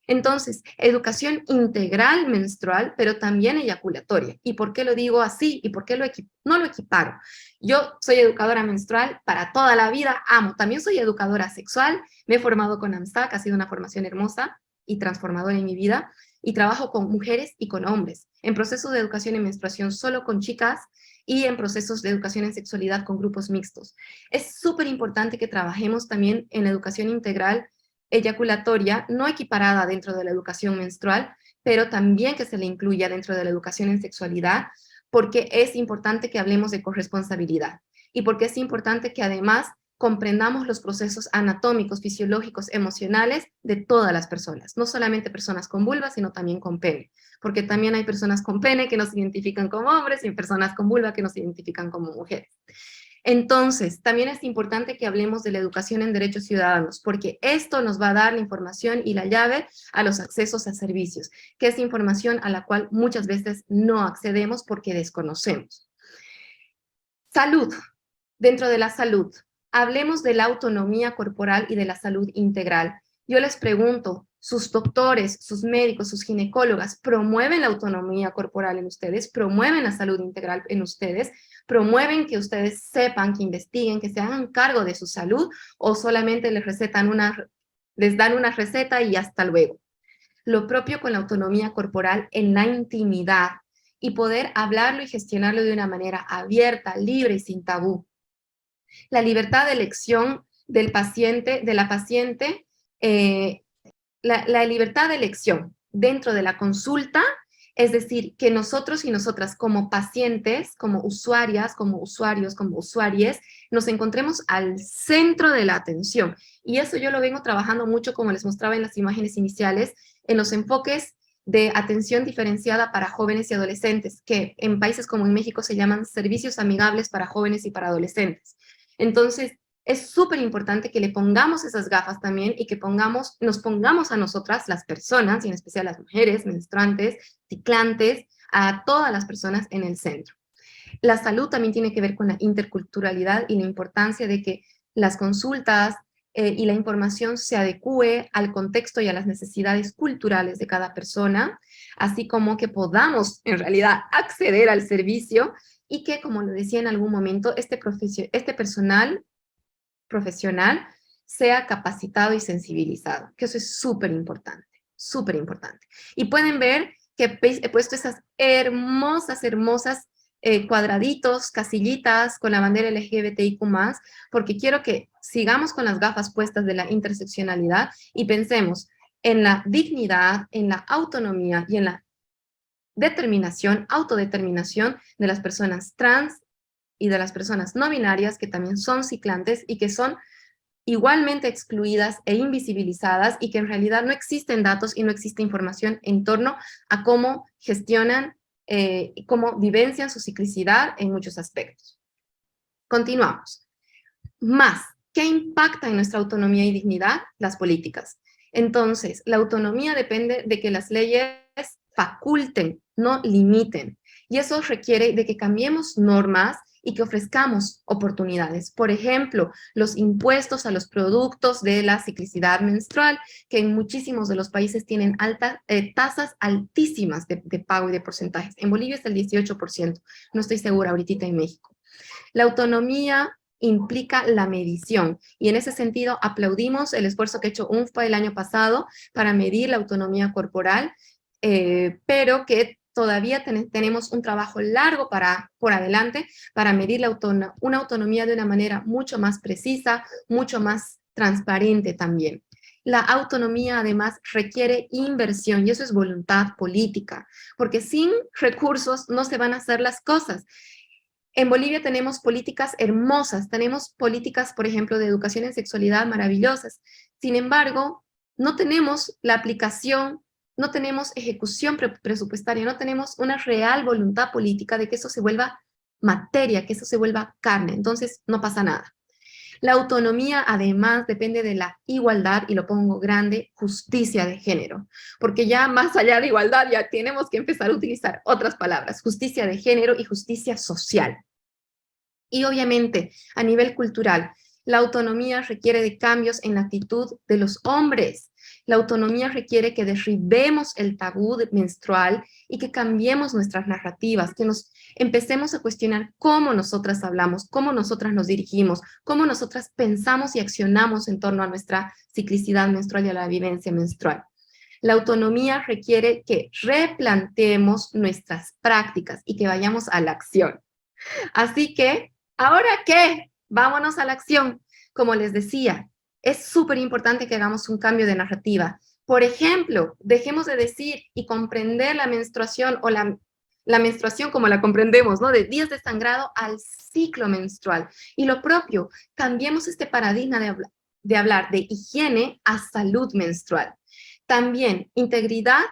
Entonces, educación integral menstrual, pero también eyaculatoria. ¿Y por qué lo digo así? ¿Y por qué no lo equiparo? Yo soy educadora menstrual para toda la vida, amo. También soy educadora sexual, me he formado con AMSAC, ha sido una formación hermosa y transformadora en mi vida, y trabajo con mujeres y con hombres, en procesos de educación en menstruación solo con chicas y en procesos de educación en sexualidad con grupos mixtos. Es súper importante que trabajemos también en la educación integral eyaculatoria, no equiparada dentro de la educación menstrual, pero también que se le incluya dentro de la educación en sexualidad, porque es importante que hablemos de corresponsabilidad y porque es importante que además comprendamos los procesos anatómicos, fisiológicos, emocionales de todas las personas, no solamente personas con vulva, sino también con pene, porque también hay personas con pene que no se identifican como hombres y personas con vulva que no se identifican como mujeres. Entonces, también es importante que hablemos de la educación en derechos ciudadanos, porque esto nos va a dar la información y la llave a los accesos a servicios, que es información a la cual muchas veces no accedemos porque desconocemos. Salud. Dentro de la salud, hablemos de la autonomía corporal y de la salud integral. Yo les pregunto, ¿sus doctores, sus médicos, sus ginecólogas promueven la autonomía corporal en ustedes? ¿Promueven la salud integral en ustedes? ¿Promueven que ustedes sepan, que investiguen, que se hagan cargo de su salud? ¿O solamente les dan una receta y hasta luego? Lo propio con la autonomía corporal en la intimidad y poder hablarlo y gestionarlo de una manera abierta, libre y sin tabú. La libertad de elección del paciente, de la paciente, la libertad de elección dentro de la consulta, es decir, que nosotros y nosotras como pacientes, como usuarias, como usuarios, como usuaries, nos encontremos al centro de la atención. Y eso yo lo vengo trabajando mucho, como les mostraba en las imágenes iniciales, en los enfoques de atención diferenciada para jóvenes y adolescentes, que en países como en México se llaman servicios amigables para jóvenes y para adolescentes. Entonces, es súper importante que le pongamos esas gafas también y que nos pongamos a nosotras, las personas, y en especial las mujeres, menstruantes, ciclantes, a todas las personas en el centro. La salud también tiene que ver con la interculturalidad y la importancia de que las consultas y la información se adecue al contexto y a las necesidades culturales de cada persona, así como que podamos en realidad acceder al servicio y que, como lo decía en algún momento, este personal profesional sea capacitado y sensibilizado, que eso es súper importante, súper importante. Y pueden ver que he puesto esas hermosas cuadraditos, casillitas con la bandera LGBTIQ+, porque quiero que sigamos con las gafas puestas de la interseccionalidad y pensemos en la dignidad, en la autonomía y en la autodeterminación de las personas trans y de las personas no binarias que también son ciclantes y que son igualmente excluidas e invisibilizadas y que en realidad no existen datos y no existe información en torno a cómo gestionan y cómo vivencian su ciclicidad en muchos aspectos. Continuamos. Más, ¿qué impacta en nuestra autonomía y dignidad? Las políticas. Entonces, la autonomía depende de que las leyes faculten, no limiten. Y eso requiere de que cambiemos normas y que ofrezcamos oportunidades. Por ejemplo, los impuestos a los productos de la ciclicidad menstrual, que en muchísimos de los países tienen tasas altísimas de pago y de porcentajes. En Bolivia es el 18%, no estoy segura ahorita en México. La autonomía implica la medición, y en ese sentido aplaudimos el esfuerzo que ha hecho UNFPA el año pasado para medir la autonomía corporal, pero que todavía tenemos un trabajo largo por adelante para medir una autonomía de una manera mucho más precisa, mucho más transparente también. La autonomía además requiere inversión y eso es voluntad política, porque sin recursos no se van a hacer las cosas. En Bolivia tenemos políticas hermosas, tenemos políticas, por ejemplo, de educación en sexualidad maravillosas. Sin embargo, no tenemos la aplicación, no tenemos ejecución presupuestaria, no tenemos una real voluntad política de que eso se vuelva materia, que eso se vuelva carne. Entonces, no pasa nada. La autonomía, además, depende de la igualdad, y lo pongo grande, justicia de género, porque ya más allá de igualdad ya tenemos que empezar a utilizar otras palabras, justicia de género y justicia social. Y obviamente, a nivel cultural, la autonomía requiere de cambios en la actitud de los hombres. La autonomía requiere que derribemos el tabú menstrual y que cambiemos nuestras narrativas, que nos empecemos a cuestionar cómo nosotras hablamos, cómo nosotras nos dirigimos, cómo nosotras pensamos y accionamos en torno a nuestra ciclicidad menstrual y a la vivencia menstrual. La autonomía requiere que replanteemos nuestras prácticas y que vayamos a la acción. Así que, ¿ahora qué? Vámonos a la acción. Como les decía, es súper importante que hagamos un cambio de narrativa. Por ejemplo, dejemos de decir y comprender la menstruación o la menstruación como la comprendemos, ¿no? De días de sangrado al ciclo menstrual. Y lo propio, cambiemos este paradigma de hablar de higiene a salud menstrual. También, integridad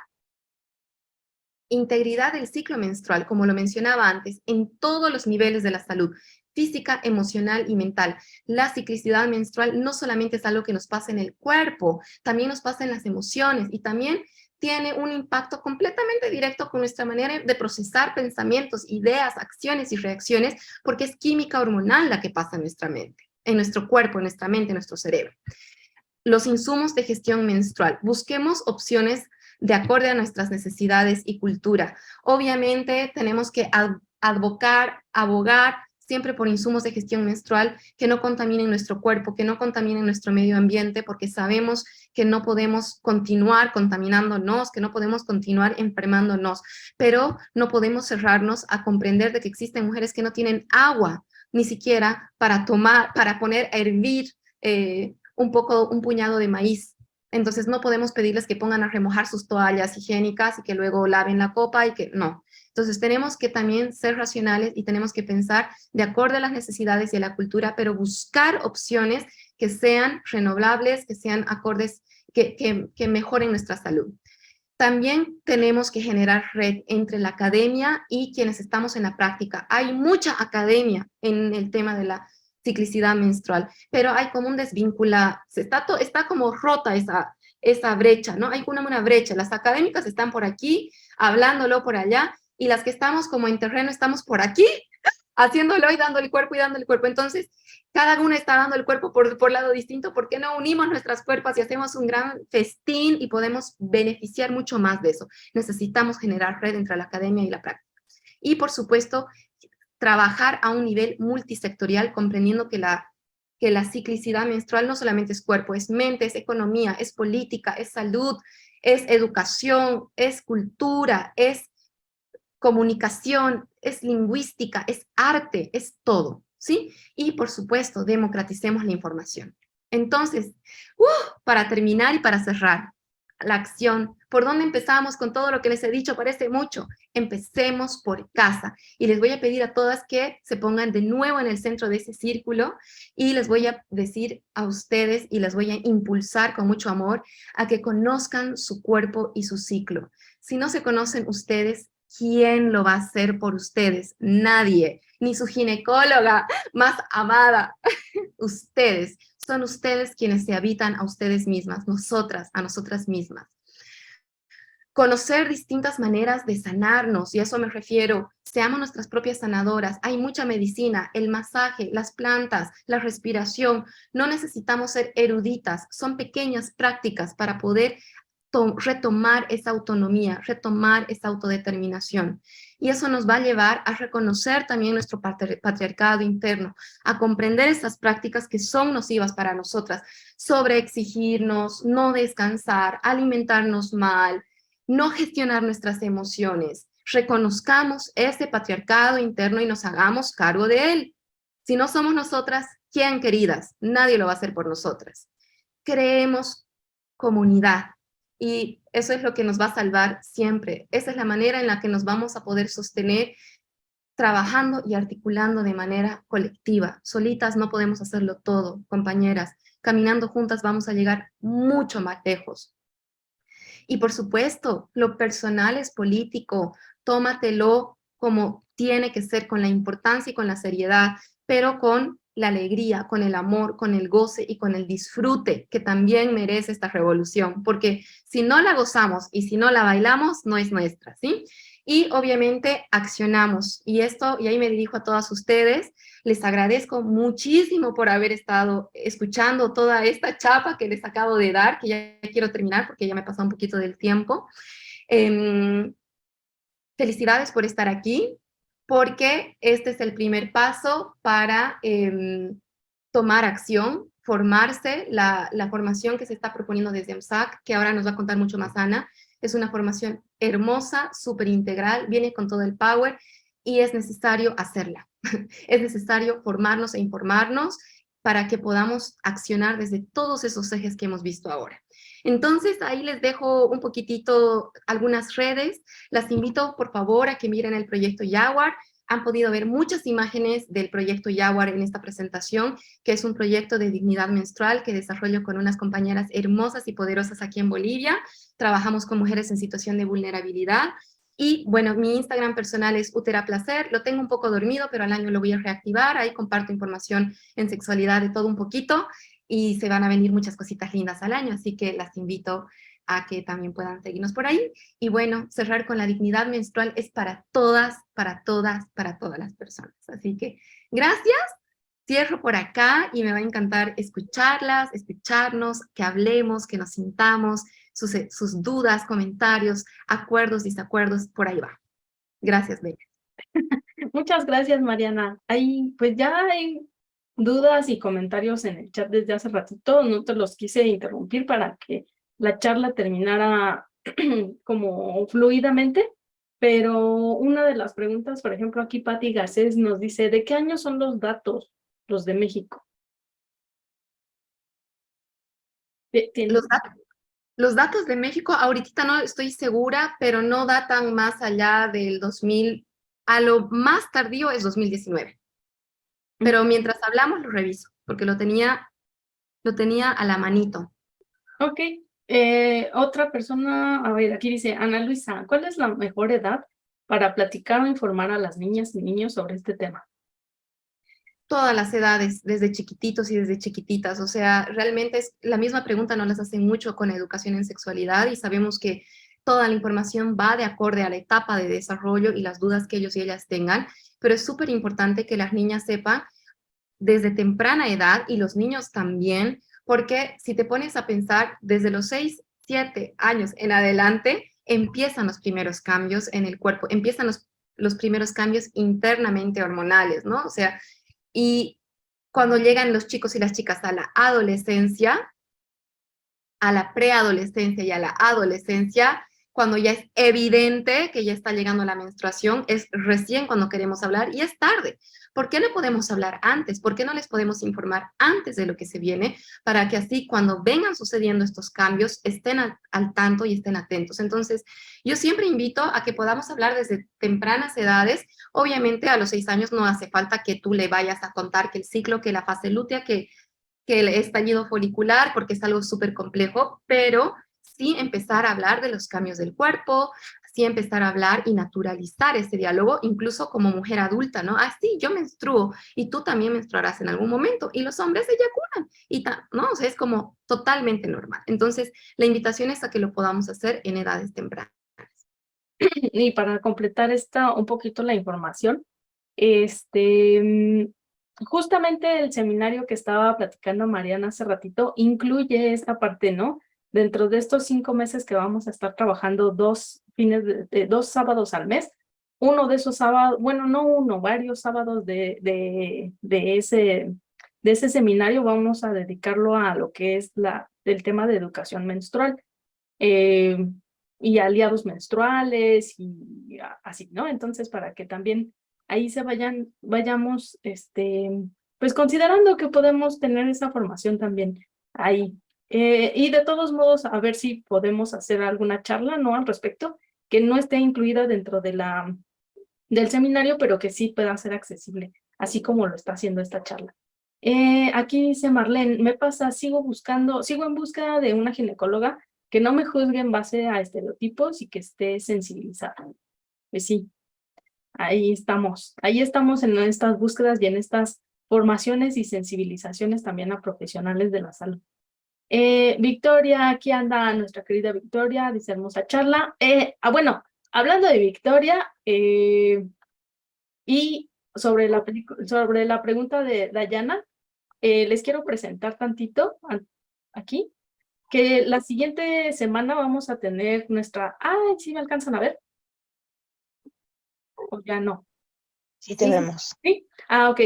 del ciclo menstrual, como lo mencionaba antes, en todos los niveles de la salud, física, emocional y mental. La ciclicidad menstrual no solamente es algo que nos pasa en el cuerpo, también nos pasa en las emociones y también tiene un impacto completamente directo con nuestra manera de procesar pensamientos, ideas, acciones y reacciones, porque es química hormonal la que pasa en nuestra mente, en nuestro cuerpo, en nuestra mente, en nuestro cerebro. Los insumos de gestión menstrual. Busquemos opciones de acorde a nuestras necesidades y cultura. Obviamente tenemos que abogar siempre por insumos de gestión menstrual que no contaminen nuestro cuerpo, que no contaminen nuestro medio ambiente, porque sabemos que no podemos continuar contaminándonos, que no podemos continuar enfermándonos, pero no podemos cerrarnos a comprender de que existen mujeres que no tienen agua, ni siquiera para tomar, para poner a hervir un puñado de maíz. Entonces no podemos pedirles que pongan a remojar sus toallas higiénicas y que luego laven la copa y que no. Entonces tenemos que también ser racionales y tenemos que pensar de acuerdo a las necesidades y a la cultura, pero buscar opciones que sean renovables, que sean acordes, que mejoren nuestra salud. También tenemos que generar red entre la academia y quienes estamos en la práctica. Hay mucha academia en el tema de la ciclicidad menstrual, pero hay como un desvíncula, está como rota esa brecha, ¿no? Hay una brecha, las académicas están por aquí, hablándolo por allá, y las que estamos como en terreno estamos por aquí, haciéndolo y dando el cuerpo y dando el cuerpo. Entonces, cada una está dando el cuerpo por lado distinto. ¿Por qué no unimos nuestras cuerpos y hacemos un gran festín y podemos beneficiar mucho más de eso? Necesitamos generar red entre la academia y la práctica. Y, por supuesto, trabajar a un nivel multisectorial, comprendiendo que la ciclicidad menstrual no solamente es cuerpo, es mente, es economía, es política, es salud, es educación, es cultura, es comunicación, es lingüística, es arte, es todo, ¿sí? Y por supuesto, democraticemos la información. Entonces, para terminar y para cerrar, la acción, ¿por dónde empezamos con todo lo que les he dicho? Parece mucho. Empecemos por casa. Y les voy a pedir a todas que se pongan de nuevo en el centro de ese círculo y les voy a decir a ustedes y les voy a impulsar con mucho amor a que conozcan su cuerpo y su ciclo. Si no se conocen ustedes, ¿quién lo va a hacer por ustedes? Nadie, ni su ginecóloga más amada. Ustedes, son ustedes quienes se habitan a ustedes mismas, nosotras, a nosotras mismas. Conocer distintas maneras de sanarnos, y a eso me refiero, seamos nuestras propias sanadoras. Hay mucha medicina, el masaje, las plantas, la respiración. No necesitamos ser eruditas, son pequeñas prácticas para poder retomar esa autonomía, retomar esa autodeterminación. Y eso nos va a llevar a reconocer también nuestro patriarcado interno, a comprender estas prácticas que son nocivas para nosotras, sobre exigirnos, no descansar, alimentarnos mal, no gestionar nuestras emociones. Reconozcamos ese patriarcado interno y nos hagamos cargo de él. Si no somos nosotras, ¿quién, queridas? Nadie lo va a hacer por nosotras. Creemos comunidad. Y eso es lo que nos va a salvar siempre. Esa es la manera en la que nos vamos a poder sostener trabajando y articulando de manera colectiva. Solitas no podemos hacerlo todo, compañeras. Caminando juntas vamos a llegar mucho más lejos. Y por supuesto, lo personal es político. Tómatelo como tiene que ser, con la importancia y con la seriedad, pero con la alegría, con el amor, con el goce y con el disfrute que también merece esta revolución, porque si no la gozamos y si no la bailamos, no es nuestra, ¿sí? Y obviamente accionamos, y ahí me dirijo a todas ustedes, les agradezco muchísimo por haber estado escuchando toda esta chapa que les acabo de dar, que ya quiero terminar porque ya me he pasado un poquito del tiempo. Felicidades por estar aquí, porque este es el primer paso para tomar acción, formarse. La formación que se está proponiendo desde EMSAC, que ahora nos va a contar mucho más Ana, es una formación hermosa, súper integral, viene con todo el power y es necesario hacerla. Es necesario formarnos e informarnos para que podamos accionar desde todos esos ejes que hemos visto ahora. Entonces, ahí les dejo un poquitito algunas redes. Las invito, por favor, a que miren el proyecto Jaguar. Han podido ver muchas imágenes del proyecto Jaguar en esta presentación, que es un proyecto de dignidad menstrual que desarrollo con unas compañeras hermosas y poderosas aquí en Bolivia. Trabajamos con mujeres en situación de vulnerabilidad. Y bueno, mi Instagram personal es Uteraplacer, lo tengo un poco dormido, pero al año lo voy a reactivar, ahí comparto información en sexualidad de todo un poquito, y se van a venir muchas cositas lindas al año, así que las invito a que también puedan seguirnos por ahí. Y bueno, cerrar con la dignidad menstrual es para todas, para todas, para todas las personas. Así que gracias. Cierro por acá y me va a encantar escucharlas, escucharnos, que hablemos, que nos sintamos, sus dudas, comentarios, acuerdos, desacuerdos, por ahí va. Gracias, Bella. Muchas gracias, Mariana. Ahí, pues ya hay dudas y comentarios en el chat desde hace ratito. No te los quise interrumpir para que la charla terminara como fluidamente, pero una de las preguntas, por ejemplo, aquí Patti Garcés nos dice, ¿de qué año son los datos, los de México? Los datos, los datos de México, ahorita no estoy segura, pero no datan más allá del 2000, a lo más tardío es 2019. Pero mientras hablamos lo reviso, porque lo tenía a la manito. Ok. Otra persona, a ver, aquí dice, Ana Luisa, ¿cuál es la mejor edad para platicar o informar a las niñas y niños sobre este tema? Todas las edades, desde chiquititos y desde chiquititas. O sea, realmente es la misma pregunta, nos las hacen mucho con educación en sexualidad y sabemos que toda la información va de acorde a la etapa de desarrollo y las dudas que ellos y ellas tengan, pero es súper importante que las niñas sepan desde temprana edad y los niños también, porque si te pones a pensar, desde los 6, 7 años en adelante, empiezan los primeros cambios en el cuerpo, empiezan los primeros cambios internamente hormonales, ¿no? O sea, y cuando llegan los chicos y las chicas a la adolescencia, a la preadolescencia y a la adolescencia, cuando ya es evidente que ya está llegando la menstruación, es recién cuando queremos hablar y es tarde. ¿Por qué no podemos hablar antes? ¿Por qué no les podemos informar antes de lo que se viene para que así cuando vengan sucediendo estos cambios estén al tanto y estén atentos? Entonces, yo siempre invito a que podamos hablar desde tempranas edades. Obviamente a los 6 años no hace falta que tú le vayas a contar que el ciclo, que la fase lútea, que el estallido folicular, porque es algo súper complejo, pero sí empezar a hablar de los cambios del cuerpo, sí empezar a hablar y naturalizar ese diálogo, incluso como mujer adulta, ¿no? Ah, sí, yo menstruo y tú también menstruarás en algún momento, y los hombres eyaculan, ¿no? O sea, es como totalmente normal. Entonces, la invitación es a que lo podamos hacer en edades tempranas. Y para completar un poquito la información, justamente el seminario que estaba platicando Mariana hace ratito incluye esta parte, ¿no? Dentro de estos 5 meses que vamos a estar trabajando 2 2 sábados al mes, uno de esos sábados, bueno, no uno, varios sábados de ese seminario vamos a dedicarlo a lo que es el tema de educación menstrual. Y aliados menstruales y así, ¿no? Entonces, para que también ahí vayamos, pues considerando que podemos tener esa formación también ahí. Y de todos modos, a ver si podemos hacer alguna charla, ¿no? Al respecto, que no esté incluida dentro del seminario, pero que sí pueda ser accesible, así como lo está haciendo esta charla. Aquí dice Marlene, sigo en búsqueda de una ginecóloga que no me juzgue en base a estereotipos y que esté sensibilizada. Pues sí, ahí estamos en estas búsquedas y en estas formaciones y sensibilizaciones también a profesionales de la salud. Victoria, aquí anda nuestra querida Victoria, dice hermosa charla. Bueno, hablando de Victoria, y sobre la pregunta de Dayana, les quiero presentar tantito aquí, que la siguiente semana vamos a tener ay, ¿sí me alcanzan a ver? ¿O ya no? Sí, te vemos. ¿Sí? Ok.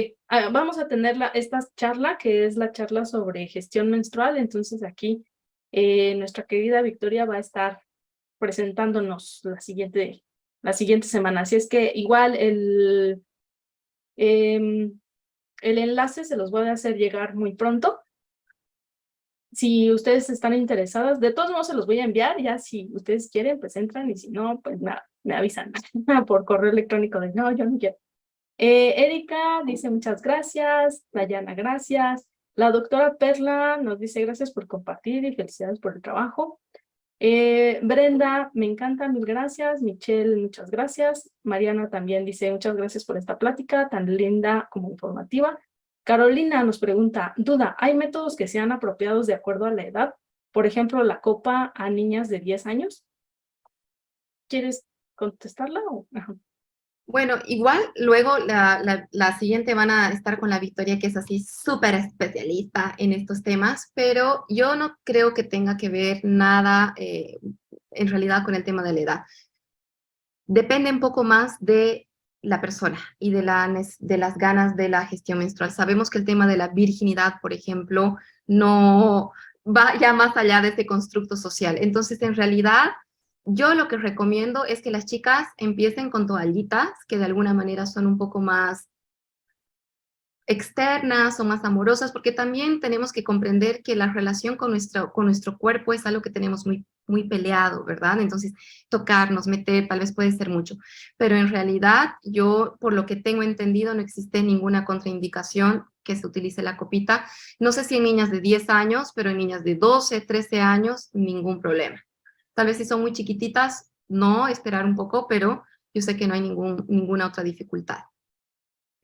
Vamos a tener esta charla, que es la charla sobre gestión menstrual. Entonces aquí nuestra querida Victoria va a estar presentándonos la siguiente semana. Así es que igual el enlace se los voy a hacer llegar muy pronto. Si ustedes están interesadas, de todos modos se los voy a enviar, ya si ustedes quieren, pues entran, y si no, pues nada, me avisan por correo electrónico de no, yo no quiero. Erika dice muchas gracias, Dayana, gracias. La doctora Perla nos dice gracias por compartir y felicidades por el trabajo. Brenda, me encanta, mil gracias. Michelle, muchas gracias. Mariana también dice muchas gracias por esta plática tan linda como informativa. Carolina nos pregunta, duda, ¿hay métodos que sean apropiados de acuerdo a la edad? por ejemplo, la copa a niñas de 10 años. ¿Quieres contestarla o? Ajá. Bueno, igual luego la siguiente van a estar con la Victoria, que es así súper especialista en estos temas, pero yo no creo que tenga que ver nada en realidad con el tema de la edad. Depende un poco más de la persona y de las ganas de la gestión menstrual. Sabemos que el tema de la virginidad, por ejemplo, no va ya más allá de ese constructo social. Entonces, en realidad, yo lo que recomiendo es que las chicas empiecen con toallitas, que de alguna manera son un poco más externas o más amorosas, porque también tenemos que comprender que la relación con nuestro cuerpo es algo que tenemos muy peleado, ¿verdad? Entonces, tocarnos, meter, tal vez puede ser mucho, pero en realidad yo, por lo que tengo entendido, no existe ninguna contraindicación que se utilice la copita. No sé si en niñas de 10 años, pero en niñas de 12, 13 años, ningún problema. Tal vez si son muy chiquititas, no, esperar un poco, pero yo sé que no hay ninguna otra dificultad.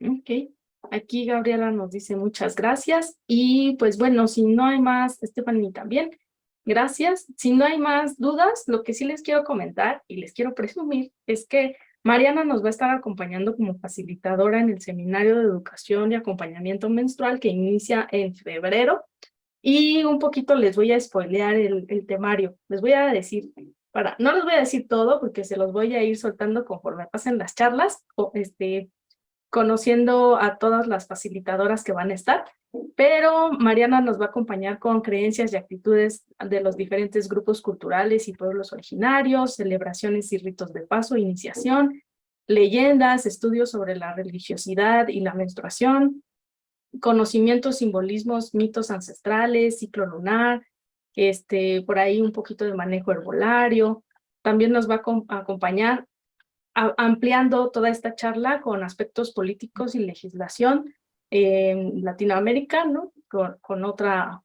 Ok. Aquí Gabriela nos dice muchas gracias. Y pues bueno, si no hay más, Stephanie también, gracias. Si no hay más dudas, lo que sí les quiero comentar y les quiero presumir es que Mariana nos va a estar acompañando como facilitadora en el seminario de educación y acompañamiento menstrual que inicia en febrero. Y un poquito les voy a spoilear el temario. Les voy a decir, no les voy a decir todo porque se los voy a ir soltando conforme pasen las charlas, o conociendo a todas las facilitadoras que van a estar, pero Mariana nos va a acompañar con creencias y actitudes de los diferentes grupos culturales y pueblos originarios, celebraciones y ritos de paso, iniciación, leyendas, estudios sobre la religiosidad y la menstruación, conocimientos, simbolismos, mitos ancestrales, ciclo lunar, por ahí un poquito de manejo herbolario. También nos va a acompañar ampliando toda esta charla con aspectos políticos y legislación en Latinoamérica, ¿no? Con otra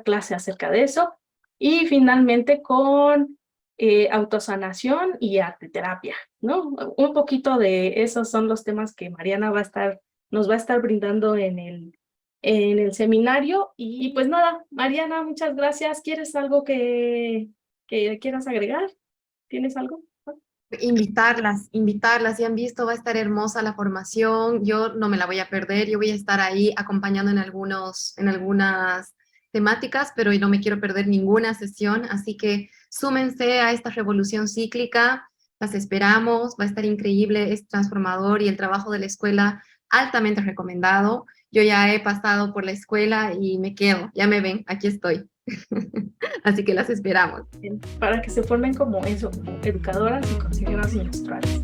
clase acerca de eso. Y finalmente con autosanación y arteterapia, ¿no? Un poquito de esos son los temas que Mariana nos va a estar brindando en el seminario. Y pues nada, Mariana, muchas gracias. ¿Quieres algo que quieras agregar? ¿Tienes algo? Invitarlas, ya han visto, va a estar hermosa la formación, yo no me la voy a perder, yo voy a estar ahí acompañando en algunas temáticas, pero no me quiero perder ninguna sesión, así que súmense a esta revolución cíclica, las esperamos, va a estar increíble, es transformador y el trabajo de la escuela altamente recomendado. Yo ya he pasado por la escuela y me quedo, ya me ven, aquí estoy. Así que las esperamos. Para que se formen como eso, como educadoras y consejeras menstruales.